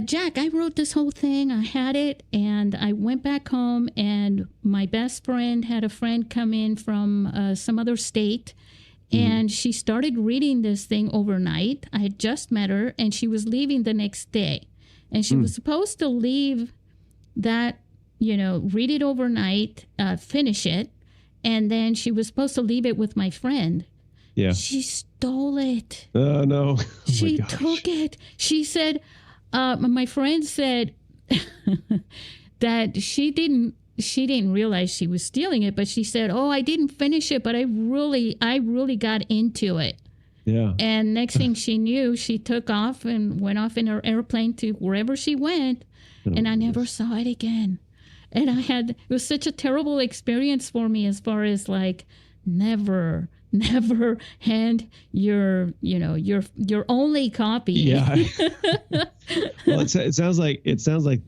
Speaker 1: Jack, I wrote this whole thing. I had it, and I went back home, and my best friend had a friend come in from some other state, and she started reading this thing overnight. I had just met her, and she was leaving the next day. And she was supposed to leave that, read it overnight, finish it, and then she was supposed to leave it with my friend.
Speaker 2: Yeah.
Speaker 1: She stole it.
Speaker 2: Oh, no.
Speaker 1: She took it. She said... my friend said that she didn't realize she was stealing it, but she said, "Oh, I didn't finish it, but I really got into it."
Speaker 2: Yeah.
Speaker 1: And next thing she knew, she took off and went off in her airplane to wherever she went, and I never saw it again. And it was such a terrible experience for me as far as like never hand your only copy.
Speaker 2: Yeah. Well, it sounds like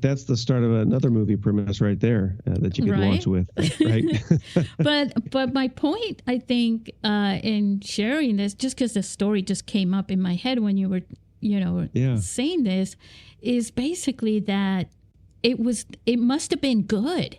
Speaker 2: that's the start of another movie premise right there that you could launch with, right?
Speaker 1: but my point, I think, in sharing this, just because the story just came up in my head when you were, saying this, is basically that it must have been good.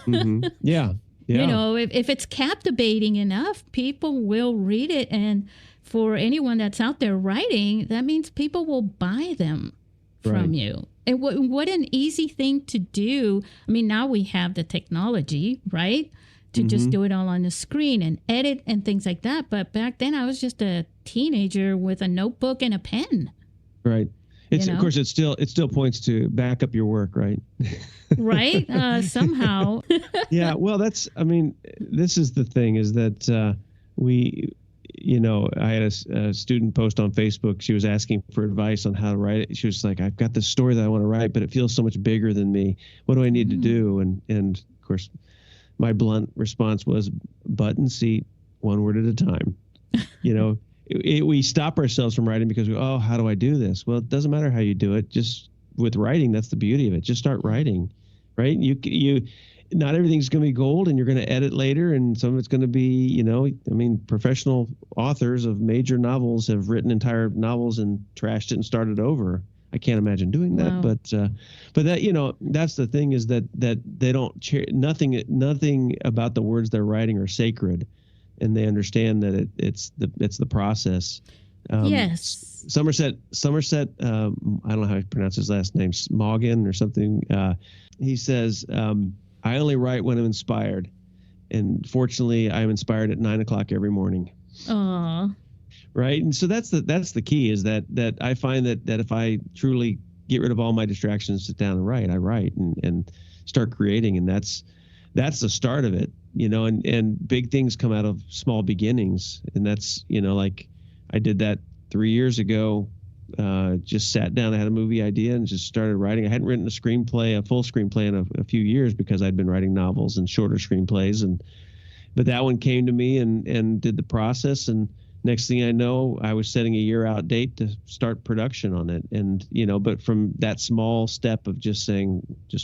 Speaker 2: Mm-hmm. Yeah. Yeah.
Speaker 1: If it's captivating enough, people will read it. And for anyone that's out there writing, that means people will buy them from you. And what an easy thing to do. I mean, now we have the technology, right? To just do it all on the screen and edit and things like that. But back then I was just a teenager with a notebook and a pen.
Speaker 2: Right. Of course, it still points to back up your work, right?
Speaker 1: Right. Somehow.
Speaker 2: Yeah. Well, this is the thing is that I had a student post on Facebook. She was asking for advice on how to write it. She was like, I've got this story that I want to write, but it feels so much bigger than me. What do I need to do? And of course, my blunt response was button seat, one word at a time. We stop ourselves from writing because how do I do this? Well, it doesn't matter how you do it. Just with writing, that's the beauty of it. Just start writing, right? You not everything's going to be gold, and you're going to edit later, and some of it's going to be, professional authors of major novels have written entire novels and trashed it and started over. I can't imagine doing that, wow. But that that's the thing is that they don't nothing about the words they're writing are sacred. And they understand that it's the process.
Speaker 1: Yes.
Speaker 2: Somerset. I don't know how to pronounce his last name, Smoggin or something. He says, "I only write when I'm inspired, and fortunately, I'm inspired at 9:00 every morning."
Speaker 1: Aww.
Speaker 2: Right, and so that's the key is that I find that if I truly get rid of all my distractions, sit down and write, I write and start creating, and that's the start of it. And big things come out of small beginnings. And that's, like I did that 3 years ago, just sat down. I had a movie idea and just started writing. I hadn't written a full screenplay in a few years because I'd been writing novels and shorter screenplays. But that one came to me and did the process. And next thing I know, I was setting a year out date to start production on it. And, but from that small step of just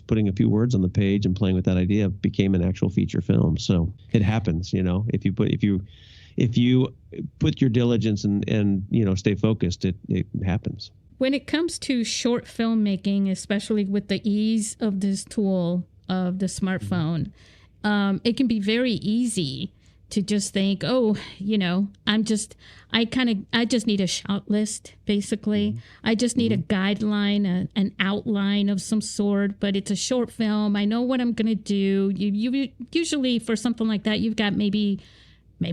Speaker 2: putting a few words on the page and playing with that idea became an actual feature film. So it happens, if you put your diligence and stay focused, it happens.
Speaker 1: When it comes to short filmmaking, especially with the ease of this tool of the smartphone, it can be very easy to just think, I just need a shot list, basically. Mm-hmm. I just need a guideline, an outline of some sort, but it's a short film. I know what I'm going to do. You usually, for something like that, you've got maybe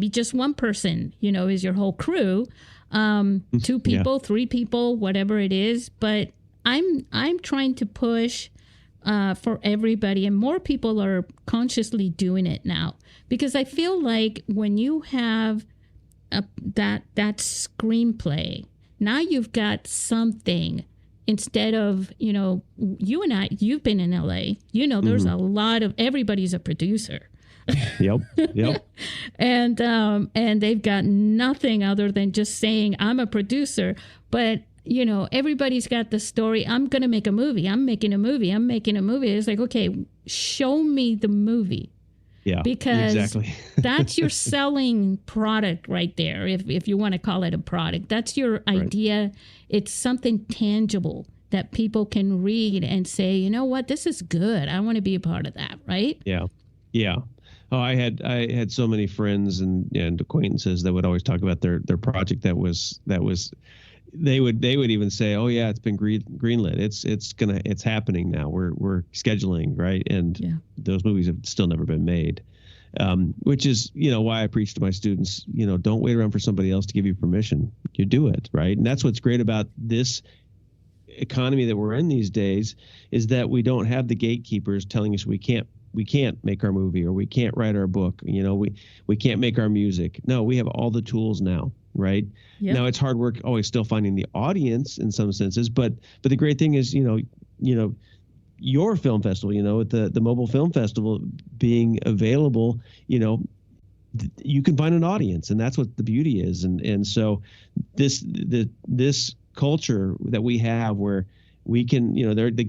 Speaker 1: just one person, is your whole crew, 2 people, 3 people, whatever it is. But I'm trying to push for everybody, and more people are consciously doing it now, because I feel like when you have that screenplay, now you've got something instead of, you and I, you've been in LA, there's a lot of, everybody's a producer.
Speaker 2: Yep.
Speaker 1: And they've got nothing other than just saying, I'm a producer. But, everybody's got the story. I'm going to make a movie. I'm making a movie. It's like, okay, show me the movie.
Speaker 2: Yeah,
Speaker 1: because
Speaker 2: exactly.
Speaker 1: That's your selling product right there. If you want to call it a product, that's your idea. Right. It's something tangible that people can read and say, you know what, this is good. I want to be a part of that. Right.
Speaker 2: Yeah. Oh, I had so many friends and acquaintances that would always talk about their project that was they would even say, oh yeah, it's been greenlit. It's happening now. We're scheduling, right? And those movies have still never been made. Which is, why I preach to my students, don't wait around for somebody else to give you permission. You do it, right? And that's what's great about this economy that we're in these days, is that we don't have the gatekeepers telling us we can't make our movie, or we can't write our book. We can't make our music. No, we have all the tools now, right? Yep. Now it's hard work always still finding the audience in some senses, but the great thing is, your film festival, at the Mobile Film Festival being available, you can find an audience, and that's what the beauty is. And so this culture that we have, where we can, the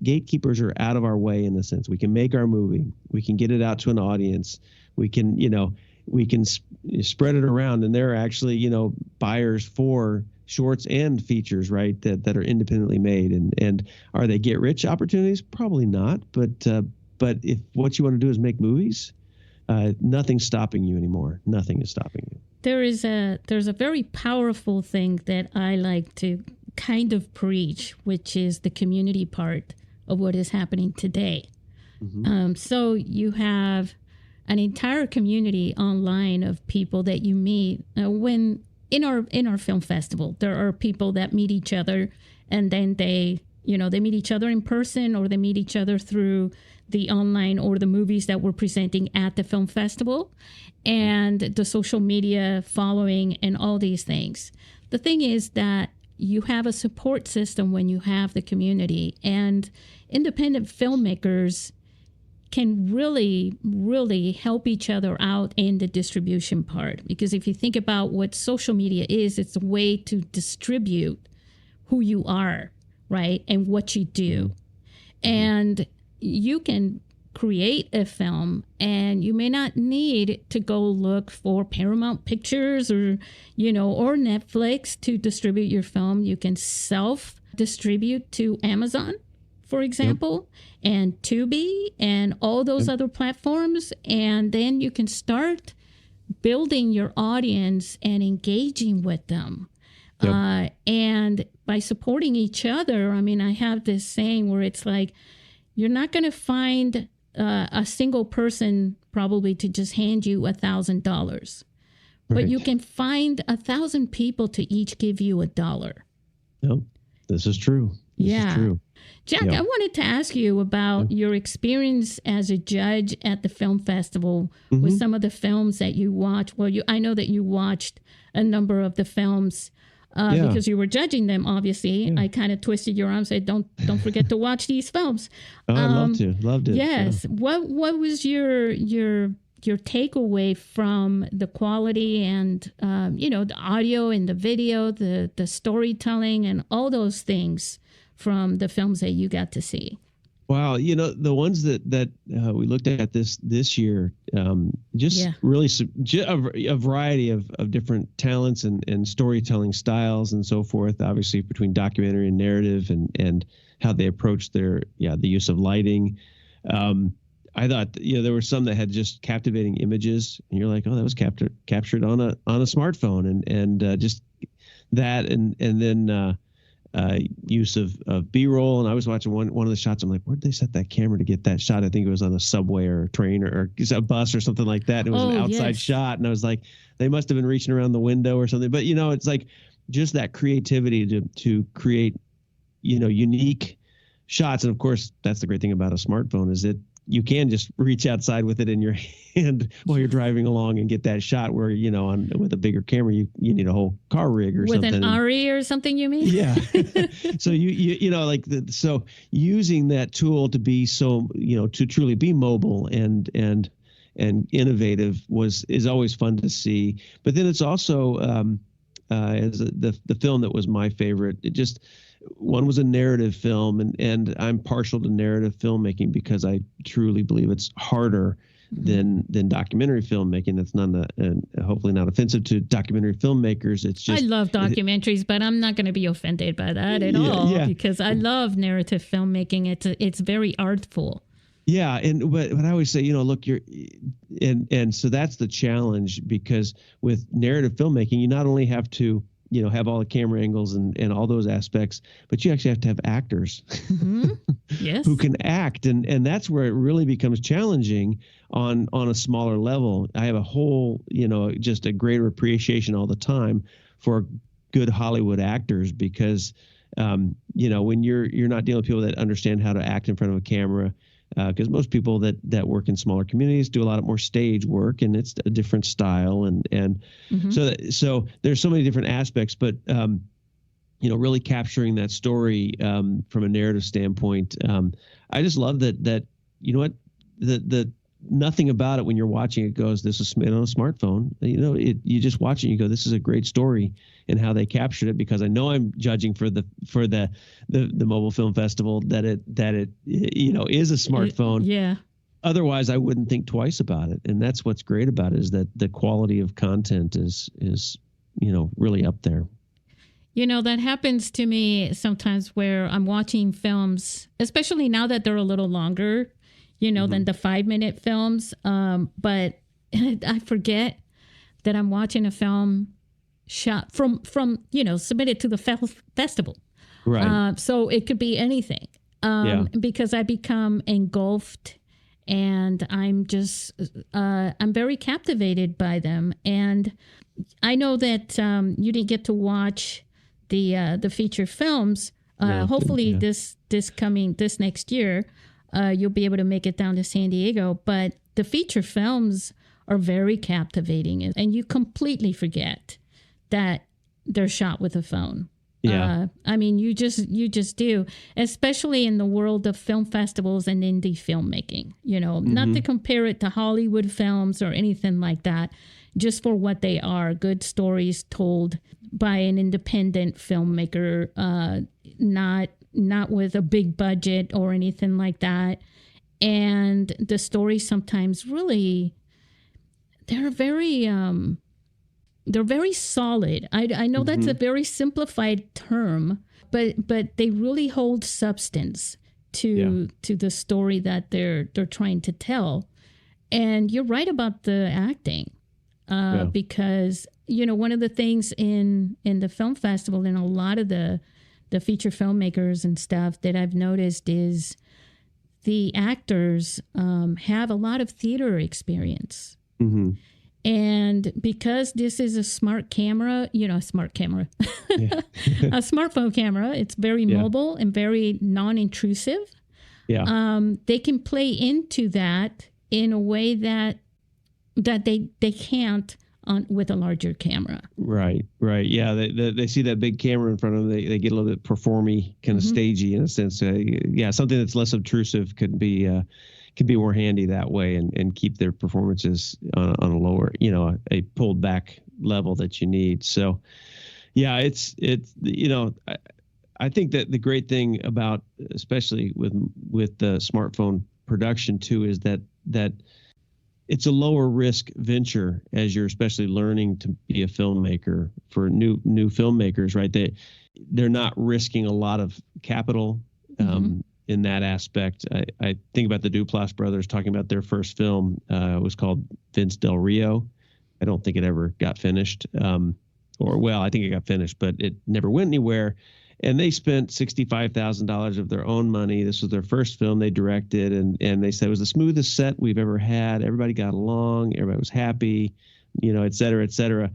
Speaker 2: gatekeepers are out of our way, in a sense. We can make our movie. We can get it out to an audience. We can, spread it around, and there are actually, buyers for shorts and features, right, that are independently made. And are they get rich opportunities? Probably not. But if what you want to do is make movies, nothing's stopping you anymore. Nothing is stopping you.
Speaker 1: There's a very powerful thing that I like to kind of preach, which is the community part of what is happening today. Mm-hmm. So you have an entire community online of people that you meet when in our film festival. There are people that meet each other, and then they meet each other in person, or they meet each other through the online or the movies that we're presenting at the film festival, and the social media following and all these things. The thing is that you have a support system when you have the community, and independent filmmakers can really, really help each other out in the distribution part. Because if you think about what social media is, it's a way to distribute who you are, right? And what you do. And you can create a film, and you may not need to go look for Paramount Pictures or Netflix to distribute your film. You can self-distribute to Amazon, for example, and Tubi and all those other platforms. And then you can start building your audience and engaging with them. And by supporting each other, I have this saying where it's like, you're not going to find a single person probably to just hand you $1,000, but you can find 1,000 people to each give you $1.
Speaker 2: No, this is true. This is true.
Speaker 1: Jack, I wanted to ask you about your experience as a judge at the film festival with some of the films that you watched. Well, I know that you watched a number of the films because you were judging them, obviously. Yeah. I kind of twisted your arm and said, don't forget to watch these films.
Speaker 2: Oh, I'd love to. Loved it.
Speaker 1: Yes. Yeah. What was your takeaway from the quality and, the audio and the video, the storytelling and all those things from the films that you got to see?
Speaker 2: Wow. The ones that we looked at this year, really a variety of different talents and storytelling styles and so forth, obviously between documentary and narrative and how they approach the use of lighting. I thought, there were some that had just captivating images and you're like, oh, that was captured on a smartphone and just that. And then, use of B-roll. And I was watching one of the shots. I'm like, where'd they set that camera to get that shot? I think it was on a subway or a train or a bus or something like that. It was an outside shot. And I was like, they must have been reaching around the window or something. But, it's like just that creativity to create, unique shots. And of course, that's the great thing about a smartphone is that you can just reach outside with it in your hand while you're driving along and get that shot where, with a bigger camera, you need a whole car rig or
Speaker 1: with
Speaker 2: something.
Speaker 1: With an RE or something, you mean?
Speaker 2: Yeah. So so using that tool to be so, to truly be mobile and innovative is always fun to see. But then it's also, as the film that was my favorite, one was a narrative film, and I'm partial to narrative filmmaking because I truly believe it's harder than documentary filmmaking. That's hopefully not offensive to documentary filmmakers. It's just
Speaker 1: I love documentaries, but I'm not going to be offended by that at all because I love narrative filmmaking. It's very artful.
Speaker 2: Yeah, but I always say, look, and so that's the challenge because with narrative filmmaking, you not only have to have all the camera angles and all those aspects, but you actually have to have actors
Speaker 1: yes.
Speaker 2: who can act. And that's where it really becomes challenging on a smaller level. I have a whole, just a greater appreciation all the time for good Hollywood actors because, when you're not dealing with people that understand how to act in front of a camera, because most people that work in smaller communities do a lot more stage work, and it's a different style, and so there's so many different aspects. But really capturing that story from a narrative standpoint, I just love that the nothing about it when you're watching it goes, this is made on a smartphone. You just watch it and you go, this is a great story, and how they captured it, because I know I'm judging for the mobile film festival that it is a smartphone.
Speaker 1: Yeah.
Speaker 2: Otherwise I wouldn't think twice about it. And that's what's great about it, is that the quality of content is really up there.
Speaker 1: That happens to me sometimes where I'm watching films, especially now that they're a little longer, than the 5-minute films. But I forget that I'm watching a film shot from submitted to the festival.
Speaker 2: Right.
Speaker 1: So it could be anything. Because I become engulfed, and I'm just, I'm very captivated by them. And I know that you didn't get to watch the feature films. Hopefully this next year, you'll be able to make it down to San Diego. But the feature films are very captivating, and you completely forget that they're shot with a phone.
Speaker 2: Yeah.
Speaker 1: You just do, especially in the world of film festivals and indie filmmaking, not to compare it to Hollywood films or anything like that, just for what they are, good stories told by an independent filmmaker, not with a big budget or anything like that. And the stories sometimes really, they're very solid. I know that's a very simplified term, but they really hold substance to the story that they're trying to tell. And you're right about the acting, because one of the things in the film festival and a lot of the feature filmmakers and stuff that I've noticed is the actors have a lot of theater experience. And because this is a smart camera, a smart camera,
Speaker 2: Yeah.
Speaker 1: a smartphone camera, it's very mobile and very non-intrusive.
Speaker 2: Yeah.
Speaker 1: They can play into that in a way that they can't with a larger camera.
Speaker 2: Right. Yeah. They see that big camera in front of them. They get a little bit performy, kind of stagey in a sense. Something that's less obtrusive could be more handy that way and keep their performances on a lower, a pulled back level that you need. So, yeah, it's I think that the great thing about, especially with the smartphone production too, is that it's a lower risk venture as you're especially learning to be a filmmaker. For new filmmakers, right? They're not risking a lot of capital in that aspect. I think about the Duplass brothers talking about their first film. It was called Vince Del Rio. I don't think it ever got finished. I think it got finished, but it never went anywhere. And they spent $65,000 of their own money. This was their first film they directed, and they said it was the smoothest set we've ever had. Everybody got along, everybody was happy, et cetera, et cetera.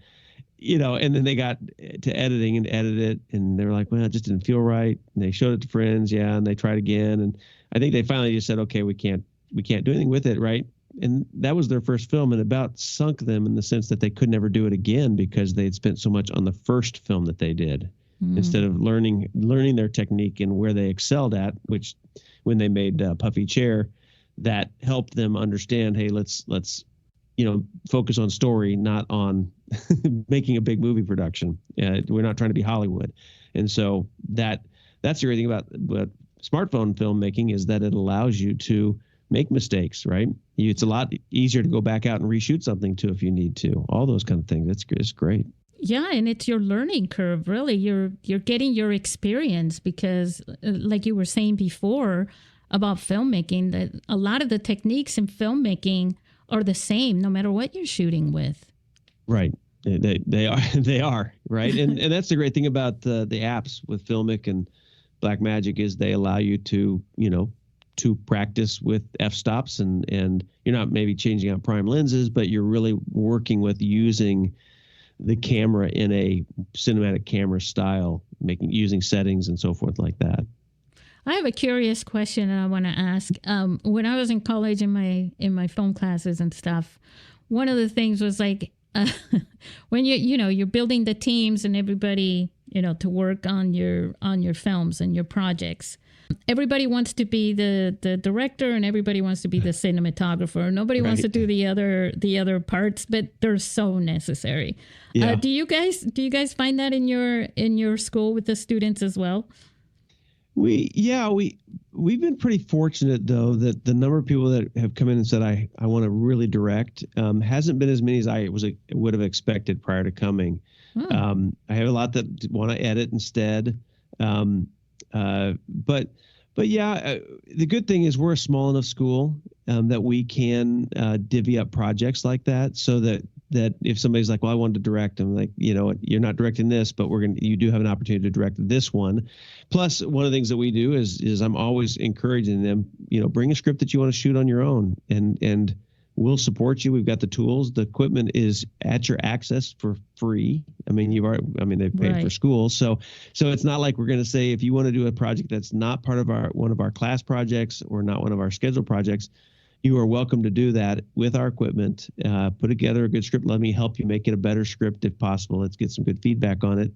Speaker 2: And then they got to editing and edited it, and they were like, well, it just didn't feel right. And they showed it to friends, and they tried again. And I think they finally just said, okay, we can't do anything with it, right? And that was their first film, and about sunk them in the sense that they could never do it again because they had spent so much on the first film that they did. Instead of learning their technique and where they excelled at, which when they made Puffy Chair, that helped them understand, hey, let's focus on story, not on making a big movie production. We're not trying to be Hollywood. And so that's the great thing about smartphone filmmaking is that it allows you to make mistakes, right? It's a lot easier to go back out and reshoot something too if you need to. All those kind of things. It's great.
Speaker 1: Yeah, and it's your learning curve, really. You're getting your experience because, like you were saying before about filmmaking, that a lot of the techniques in filmmaking are the same no matter what you're shooting with.
Speaker 2: Right. They are, right? And that's the great thing about the apps with Filmic and Blackmagic is they allow you to practice with f-stops and you're not maybe changing out prime lenses, but you're really working with using the camera in a cinematic camera style, using settings and so forth like that.
Speaker 1: I have a curious question that I want to ask. When I was in college in my film classes and stuff, one of the things was like when you're building the teams and everybody to work on your films and your projects. Everybody wants to be the director and everybody wants to be the cinematographer. Nobody wants to do the other parts, but they're so necessary.
Speaker 2: Yeah.
Speaker 1: Do you guys find that in your school with the students as well?
Speaker 2: We've been pretty fortunate though that the number of people that have come in and said I want to really direct hasn't been as many as I would have expected prior to coming. I have a lot that want to edit instead. But yeah, the good thing is we're a small enough school that we can divvy up projects like that, so that if somebody's like, well, I wanted to direct, I'm like, you're not directing this, but you do have an opportunity to direct this one. Plus, one of the things that we do is I'm always encouraging them, bring a script that you want to shoot on your own, and we'll support you. We've got the tools. The equipment is at your access for free. I mean, they've paid for school. So it's not like we're going to say, if you want to do a project that's not part of one of our class projects or not one of our scheduled projects, you are welcome to do that with our equipment. Put together a good script. Let me help you make it a better script if possible. Let's get some good feedback on it.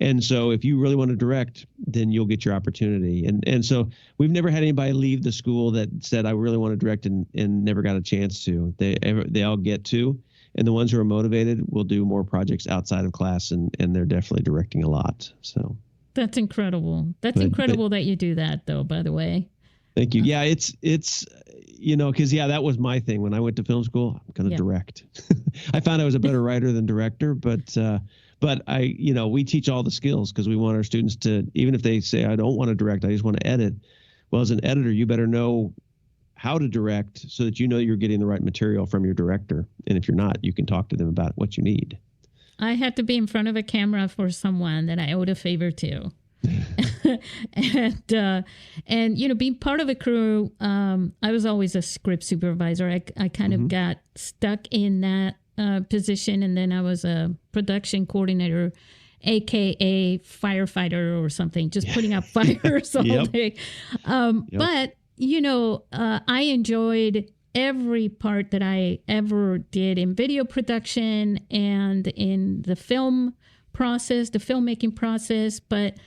Speaker 2: And so if you really want to direct, then you'll get your opportunity. And so we've never had anybody leave the school that said, I really want to direct and never got a chance to. They all get to. And the ones who are motivated will do more projects outside of class, and they're definitely directing a lot. So
Speaker 1: that's incredible. Incredible that you do that, though, by the way.
Speaker 2: Thank you. Yeah, it's because that was my thing when I went to film school. I'm going to direct. I found I was a better writer than director, but we teach all the skills because we want our students to, even if they say, I don't want to direct, I just want to edit. Well, as an editor, you better know how to direct so that you're getting the right material from your director. And if you're not, you can talk to them about what you need. I
Speaker 1: had to be in front of a camera for someone that I owed a favor to. and being part of a crew, I was always a script supervisor. I kind of got stuck in that position, and then I was a production coordinator, AKA firefighter or something, just putting out fires all day. But, I enjoyed every part that I ever did in video production and in the film process, the filmmaking process. But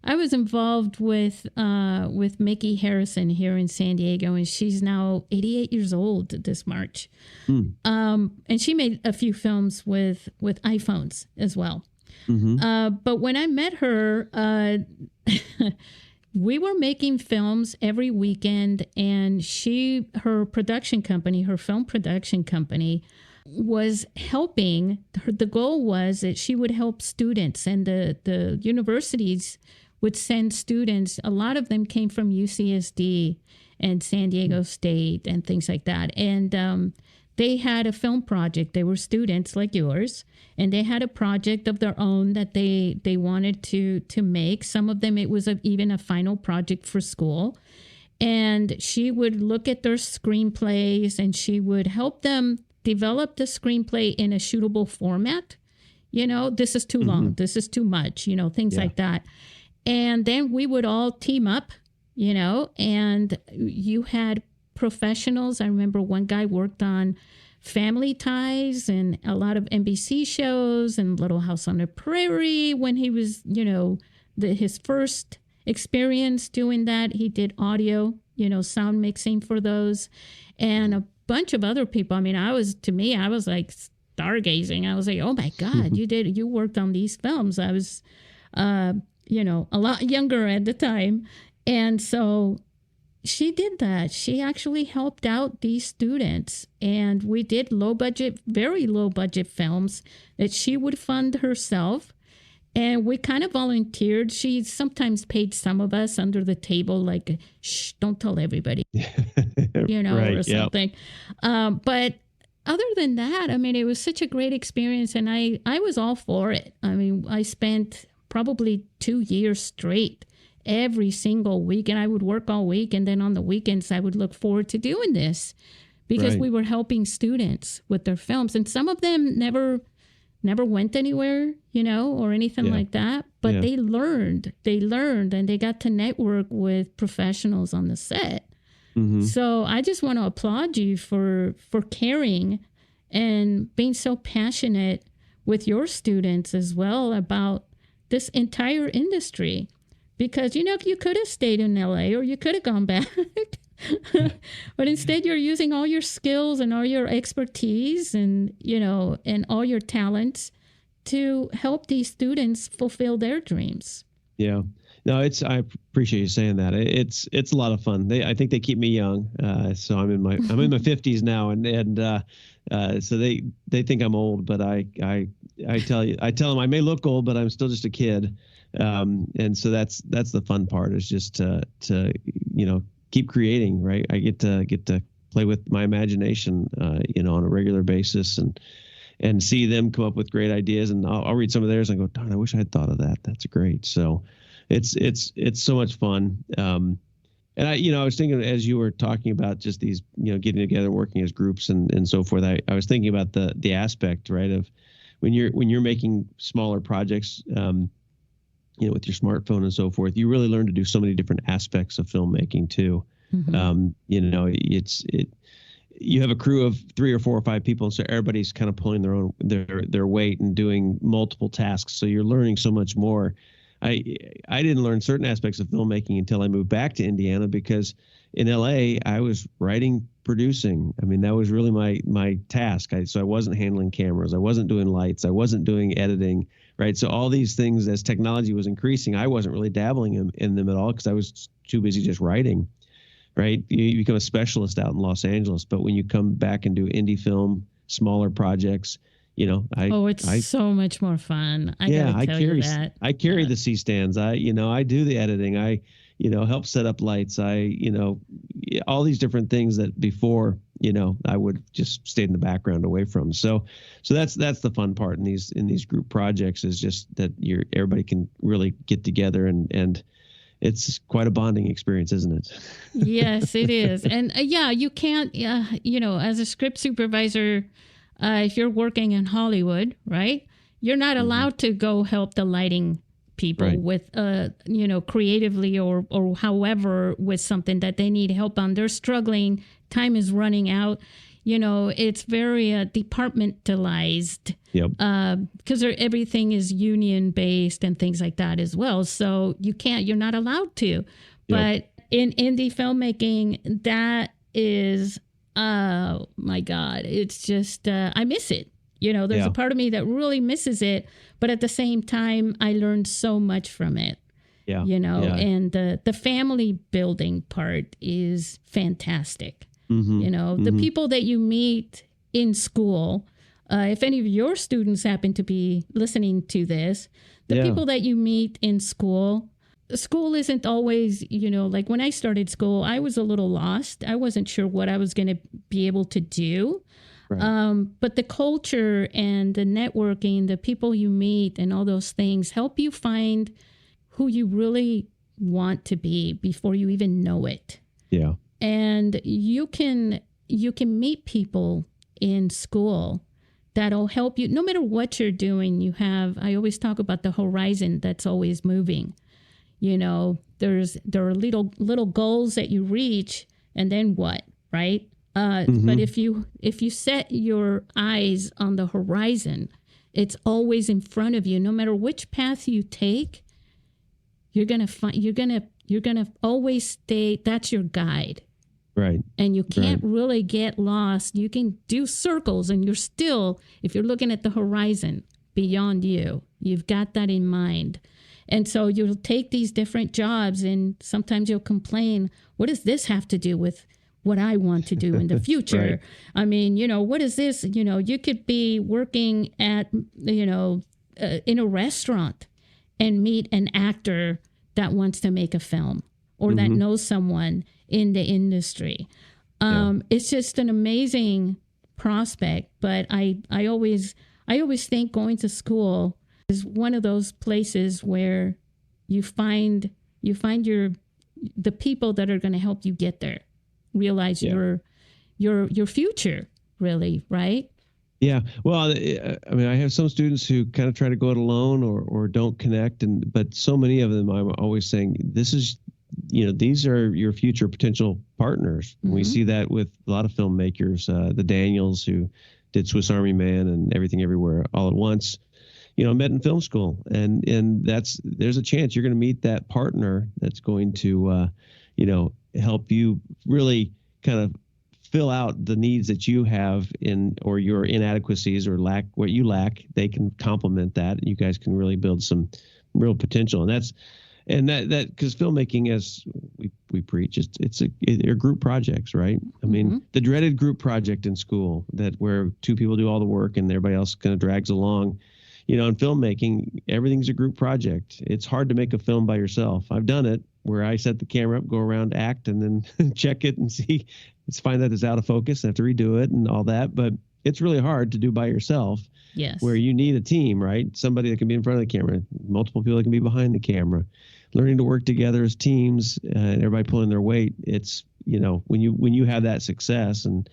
Speaker 1: I was involved with Mickey Harrison here in San Diego, and she's now 88 years old this March. And she made a few films with iPhones as well. But when I met her, we were making films every weekend, and her production company, her film production company, was helping. The goal was that she would help students, and the universities would send students. A lot of them came from UCSD and San Diego State and things like that. And they had a film project. They were students like yours, and they had a project of their own that they wanted to make. Some of them, it was even a final project for school. And she would look at their screenplays, and she would help them develop the screenplay in a shootable format. This is too long. This is too much, things like that. And then we would all team up, and you had professionals. I remember one guy worked on Family Ties and a lot of NBC shows and Little House on the Prairie when he was, his first experience doing that. He did audio, sound mixing for those, and a bunch of other people. I mean, I was like stargazing. I was like, oh my God, you worked on these films. I was, a lot younger at the time. And so she did that. She actually helped out these students, and we did very low budget films that she would fund herself. And we kind of volunteered. She sometimes paid some of us under the table, like, shh, don't tell everybody, right, or something. But other than that, I mean, it was such a great experience, and I was all for it. I mean, I spent probably 2 years straight every single week, and I would work all week, and then on the weekends I would look forward to doing this because we were helping students with their films, and some of them never went anywhere, or anything like that, but they learned, and they got to network with professionals on the set. So I just want to applaud you for caring and being so passionate with your students as well about this entire industry. Because, you could have stayed in LA or you could have gone back. But instead, you're using all your skills and all your expertise and, and all your talents to help these students fulfill their dreams. Yeah.
Speaker 2: No, I appreciate you saying that. It's a lot of fun. I think they keep me young. So I'm in my 50s now, and so they think I'm old, but I tell them I may look old, but I'm still just a kid. And so that's the fun part, is just to keep creating, right? I get to play with my imagination, on a regular basis, and see them come up with great ideas. And I'll read some of theirs and go, darn, I wish I had thought of that. That's great. So it's so much fun. And I was thinking, as you were talking about just these, getting together, working as groups and so forth, I was thinking about the aspect, right, of when you're making smaller projects, with your smartphone and so forth, you really learn to do so many different aspects of filmmaking too. You have a crew of 3 or 4 or 5 people, so everybody's kind of pulling their weight and doing multiple tasks. So you're learning so much more. I didn't learn certain aspects of filmmaking until I moved back to Indiana, because in LA I was writing, producing. I mean, that was really my task. So I wasn't handling cameras, I wasn't doing lights, I wasn't doing editing. Right. So all these things, as technology was increasing, I wasn't really dabbling in them at all because I was too busy just writing. Right. You become a specialist out in Los Angeles. But when you come back and do indie film, smaller projects,
Speaker 1: it's so much more fun. I
Speaker 2: carry the C-stands. I do the editing. I help set up lights. All these different things that before, I would just stay in the background away from. So that's the fun part in these group projects, is just that everybody can really get together, and it's quite a bonding experience, isn't it?
Speaker 1: Yes, it is. And you can't, as a script supervisor, if you're working in Hollywood, right, you're not allowed to go help the lighting people with, creatively or however with something that they need help on. They're struggling. Time is running out. It's very departmentalized. Because everything is union based and things like that as well. So you're not allowed to. But in indie filmmaking, that is, oh my God, it's just, I miss it. There's a part of me that really misses it. But at the same time, I learned so much from it. And the family building part is fantastic. The people that you meet in school, if any of your students happen to be listening to this, the people that you meet in school isn't always, like when I started school, I was a little lost. I wasn't sure what I was going to be able to do. But the culture and the networking, the people you meet and all those things help you find who you really want to be before you even know it. And you can meet people in school that'll help you no matter what you're doing. I always talk about the horizon that's always moving. There are little goals that you reach, and then what, right? But if you set your eyes on the horizon, it's always in front of you. No matter which path you take, you're gonna always stay. That's your guide.
Speaker 2: Right.
Speaker 1: And you can't really get lost. You can do circles and you're still, if you're looking at the horizon beyond you, you've got that in mind. And so you'll take these different jobs and sometimes you'll complain, what does this have to do with what I want to do in the future? I mean, what is this? You could be working at, in a restaurant and meet an actor that wants to make a film or that knows someone in the industry. It's just an amazing prospect. But I always think going to school is one of those places where you find the people that are going to help you get there, realize your future, really, right?
Speaker 2: Yeah. Well, I mean, I have some students who kind of try to go it alone or don't connect, but so many of them, I'm always saying, these are your future potential partners. And we see that with a lot of filmmakers, the Daniels who did Swiss Army Man and Everything Everywhere All at Once, met in film school. And there's a chance you're going to meet that partner that's going to, help you really kind of fill out the needs that you have or your inadequacies or what you lack. They can complement that. And you guys can really build some real potential. And that because filmmaking, as we preach, they're group projects, right? I mean, the dreaded group project in school where two people do all the work and everybody else kind of drags along. In filmmaking, everything's a group project. It's hard to make a film by yourself. I've done it where I set the camera up, go around, act, and then check it and find that it's out of focus. I have to redo it and all that. But it's really hard to do by yourself.
Speaker 1: Yes. Where
Speaker 2: you need a team, right? Somebody that can be in front of the camera, multiple people that can be behind the camera, learning to work together as teams, and everybody pulling their weight. It's, when you have that success and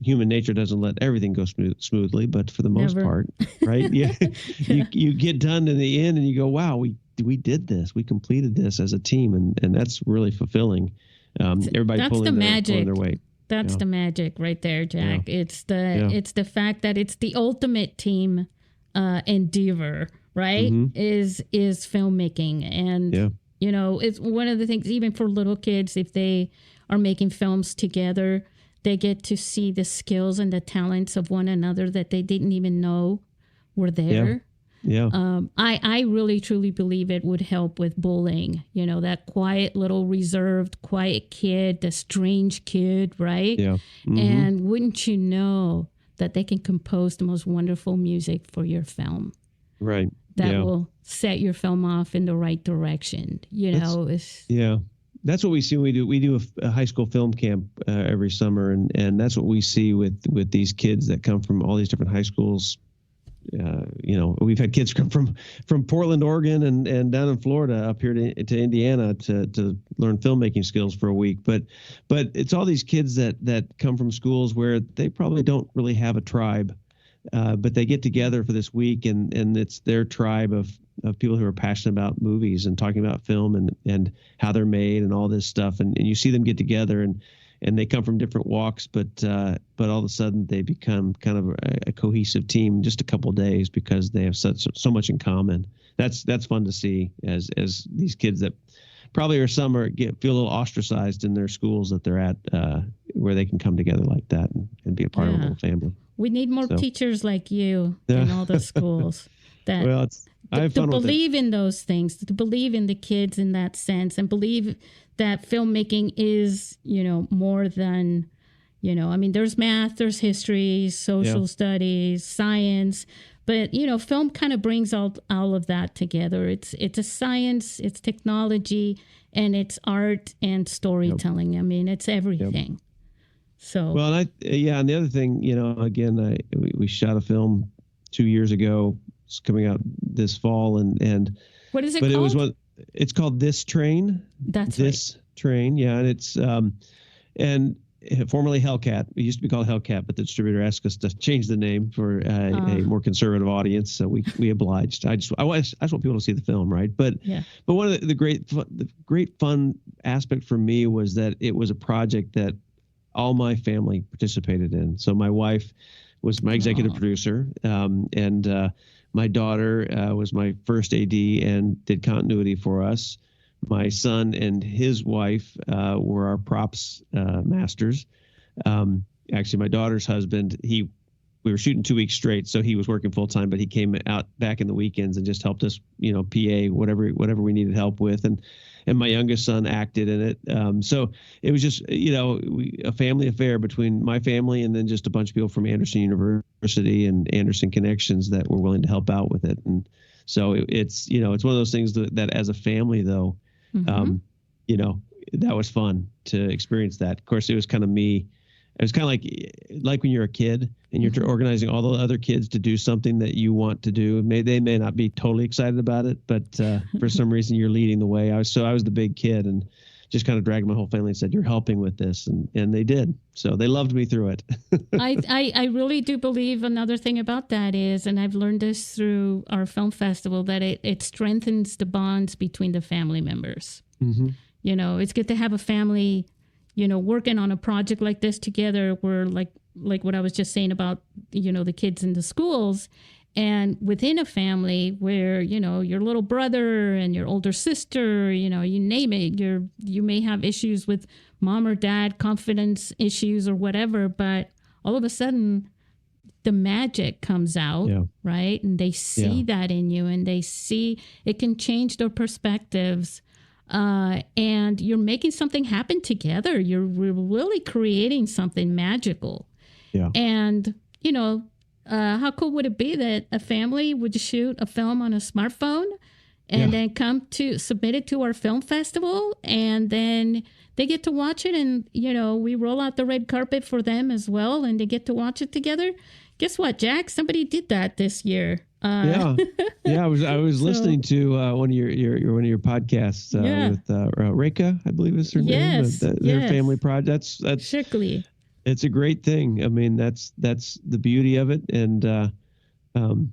Speaker 2: human nature doesn't let everything go smoothly, but for the most part, right? Yeah. you get done in the end and you go, wow, we did this. We completed this as a team. And that's really fulfilling. Everybody pulling their weight.
Speaker 1: That's the magic right there, Jack. Yeah. It's the fact that it's the ultimate team endeavor, right? Is filmmaking. And, it's one of the things, even for little kids, if they are making films together, they get to see the skills and the talents of one another that they didn't even know were there. I really, truly believe it would help with bullying. That quiet little reserved, quiet kid, the strange kid, right? Yeah. And wouldn't you know that they can compose the most wonderful music for your film?
Speaker 2: Right.
Speaker 1: That will set your film off in the right direction. That's
Speaker 2: what we see when we do a high school film camp every summer, and that's what we see with these kids that come from all these different high schools we've had kids come from Portland, Oregon, and down in Florida up here to Indiana to learn filmmaking skills for a week. But it's all these kids that come from schools where they probably don't really have a tribe, but they get together for this week, and it's their tribe of people who are passionate about movies and talking about film and how they're made and all this stuff. And you see them get together and they come from different walks, but all of a sudden they become kind of a cohesive team in just a couple of days because they have so much in common. That's fun to see as these kids that probably feel a little ostracized in their schools that they're at, where they can come together like that and be a part of a little family.
Speaker 1: We need more teachers like you in all the schools that to believe in those things, to believe in the kids in that sense, and believe that filmmaking is, more than, there's math, there's history, social studies, science, but, film kind of brings all of that together. It's a science, it's technology, and it's art and storytelling. Yep. I mean, it's everything. Yep. So
Speaker 2: well, and and the other thing, again, we shot a film 2 years ago. It's coming out this fall, and
Speaker 1: what is it called?
Speaker 2: It's called This Train.
Speaker 1: That's
Speaker 2: This Train, yeah, and it's and formerly Hellcat. It used to be called Hellcat, but the distributor asked us to change the name for a more conservative audience, so we obliged. I just want people to see the film, right? But one of the great fun aspect for me was that it was a project that all my family participated in. So my wife was my executive producer, and my daughter was my first AD and did continuity for us. My son and his wife were our props masters. Actually, my daughter's husband, we were shooting 2 weeks straight, so he was working full time, but he came out back in the weekends and just helped us, PA, whatever we needed help with. And my youngest son acted in it. So it was just, a family affair between my family and then just a bunch of people from Anderson University and Anderson Connections that were willing to help out with it. And so it's one of those things that as a family, though, that was fun to experience that. Of course, it was kind of me. It was kind of like when you're a kid and you're organizing all the other kids to do something that you want to do. They may not be totally excited about it, but for some reason you're leading the way. I was the big kid and just kind of dragged my whole family and said, "You're helping with this," and they did. So they loved me through it.
Speaker 1: I really do believe another thing about that is, and I've learned this through our film festival, that it strengthens the bonds between the family members. Mm-hmm. It's good to have a family, working on a project like this together, where like what I was just saying about, the kids in the schools, and within a family where, your little brother and your older sister, you name it, you may have issues with mom or dad, confidence issues or whatever, but all of a sudden the magic comes out, right? And they see that in you, and they see it can change their perspectives. And you're making something happen together. You're really creating something magical. Yeah. And, how cool would it be that a family would shoot a film on a smartphone and then come to submit it to our film festival, and then they get to watch it, and, we roll out the red carpet for them as well, and they get to watch it together. Guess what, Jack? Somebody did that this year.
Speaker 2: I was listening to one of your podcasts with Reka, I believe is her name. Their family project. That's
Speaker 1: Shirkley.
Speaker 2: It's a great thing. I mean, that's the beauty of it, and I'm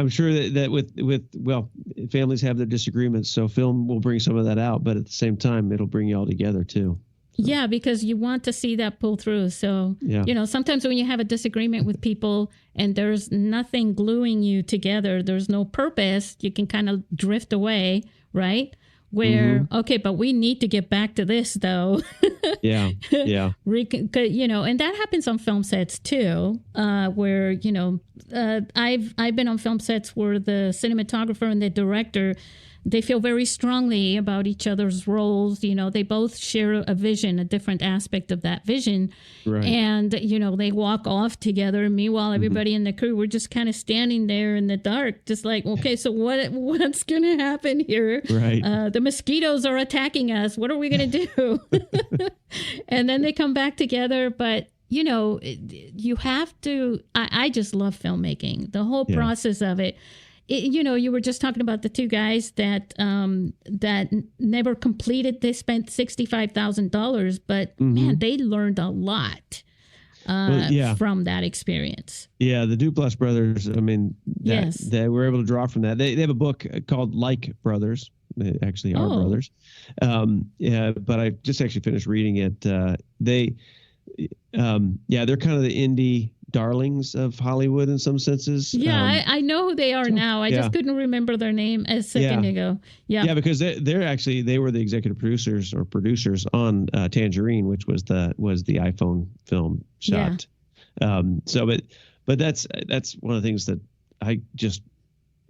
Speaker 2: sure that with families have their disagreements, so film will bring some of that out, but at the same time, it'll bring you all together too. So. Yeah,
Speaker 1: because you want to see that pull through. So, sometimes when you have a disagreement with people and there's nothing gluing you together, there's no purpose, you can kind of drift away, right? Where, okay, but we need to get back to this, though.
Speaker 2: Yeah.
Speaker 1: And that happens on film sets, too, where, I've been on film sets where the cinematographer and the director, they feel very strongly about each other's roles. They both share a vision, a different aspect of that vision. Right. And, they walk off together. Meanwhile, everybody in the crew, we're just kind of standing there in the dark, just like, okay, so what's going to happen here?
Speaker 2: Right.
Speaker 1: The mosquitoes are attacking us. What are we going to do? And then they come back together. But, you have to, I just love filmmaking, the whole process of it. You were just talking about the two guys that never completed. They spent $65,000, but man, they learned a lot from that experience.
Speaker 2: Yeah, the Duplass brothers. I mean, they were able to draw from that. They have a book called Like Brothers. They actually are brothers. But I just actually finished reading it. They're kind of the indie darlings of Hollywood in some senses.
Speaker 1: Yeah, I know who they are now. I just couldn't remember their name a second ago. Yeah, because
Speaker 2: they were the executive producers on Tangerine, which was the iPhone film shot. But that's one of the things that I just,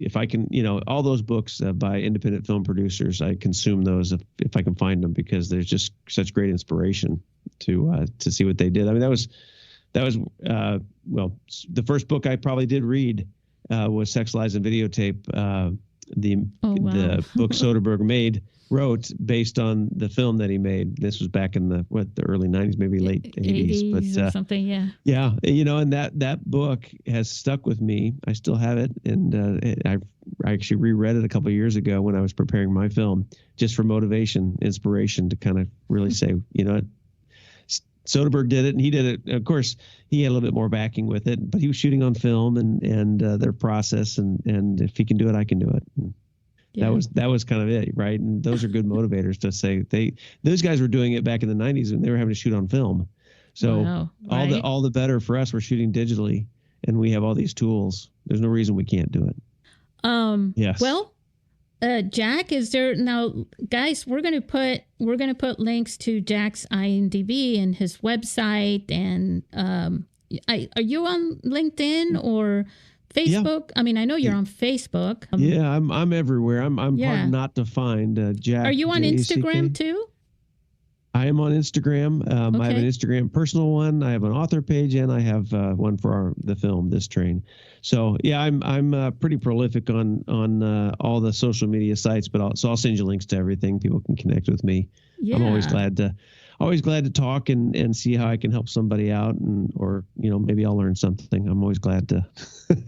Speaker 2: if I can, all those books by independent film producers, I consume those if I can find them, because there's just such great inspiration to see what they did. I mean, that was the first book I probably did read was Sex, Lies, and Videotape. The book Soderbergh wrote based on the film that he made. This was back in the early 90s, maybe late 80s,
Speaker 1: but or something.
Speaker 2: Yeah. And that book has stuck with me. I still have it. And I actually reread it a couple of years ago when I was preparing my film, just for motivation, inspiration, to kind of really say, Soderbergh did it, and he did it. Of course, he had a little bit more backing with it, but he was shooting on film and their process, and if he can do it, I can do it. That was kind of it, right? And those are good motivators to say those guys were doing it back in the 90s, and they were having to shoot on film. So all the better for us. We're shooting digitally, and we have all these tools. There's no reason we can't do it. Yes.
Speaker 1: Well, Jack, is there now, guys? We're gonna put links to Jack's IMDb and his website, and are you on LinkedIn or Facebook? Yeah. I mean, I know you're on Facebook.
Speaker 2: I'm everywhere. I'm hard not to find. Jack.
Speaker 1: Are you on Instagram too?
Speaker 2: I am on Instagram. I have an Instagram personal one. I have an author page, and I have one for the film, This Train. So I'm pretty prolific on all the social media sites. But I'll send you links to everything. People can connect with me. Yeah. I'm always glad to talk and see how I can help somebody out, or maybe I'll learn something. I'm always glad to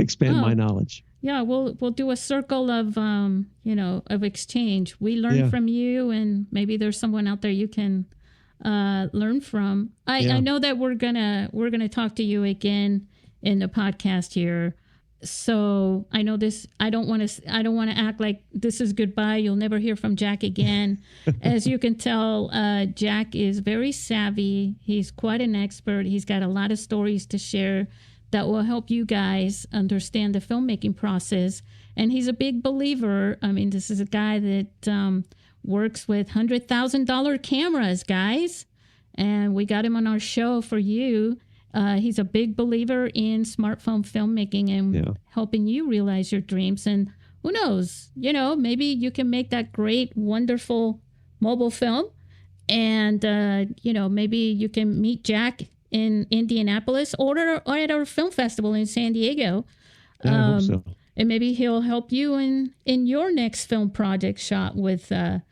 Speaker 2: expand my knowledge.
Speaker 1: Yeah, we'll do a circle of of exchange. We learn from you, and maybe there's someone out there you can learn from. I know that we're gonna talk to you again in the podcast here. So I know this. I don't want to act like this is goodbye. You'll never hear from Jack again. As you can tell, Jack is very savvy. He's quite an expert. He's got a lot of stories to share that will help you guys understand the filmmaking process. And he's a big believer. I mean, this is a guy that works with $100,000 cameras, guys. And we got him on our show for you. He's a big believer in smartphone filmmaking and helping you realize your dreams. And who knows, maybe you can make that great, wonderful mobile film. And, maybe you can meet Jack in Indianapolis or at our film festival in San Diego.
Speaker 2: I hope so.
Speaker 1: And maybe he'll help you in your next film project shot with a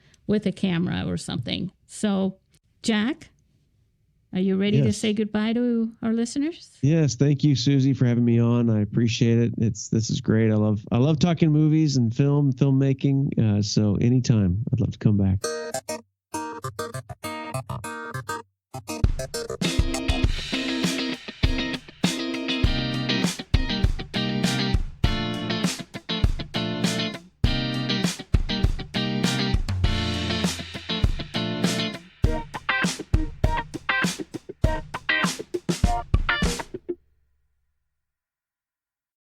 Speaker 1: camera or something. So, Jack, are you ready to say goodbye to our listeners?
Speaker 2: Yes, thank you, Susie, for having me on. I appreciate it. This is great. I love talking movies and filmmaking. So anytime, I'd love to come back.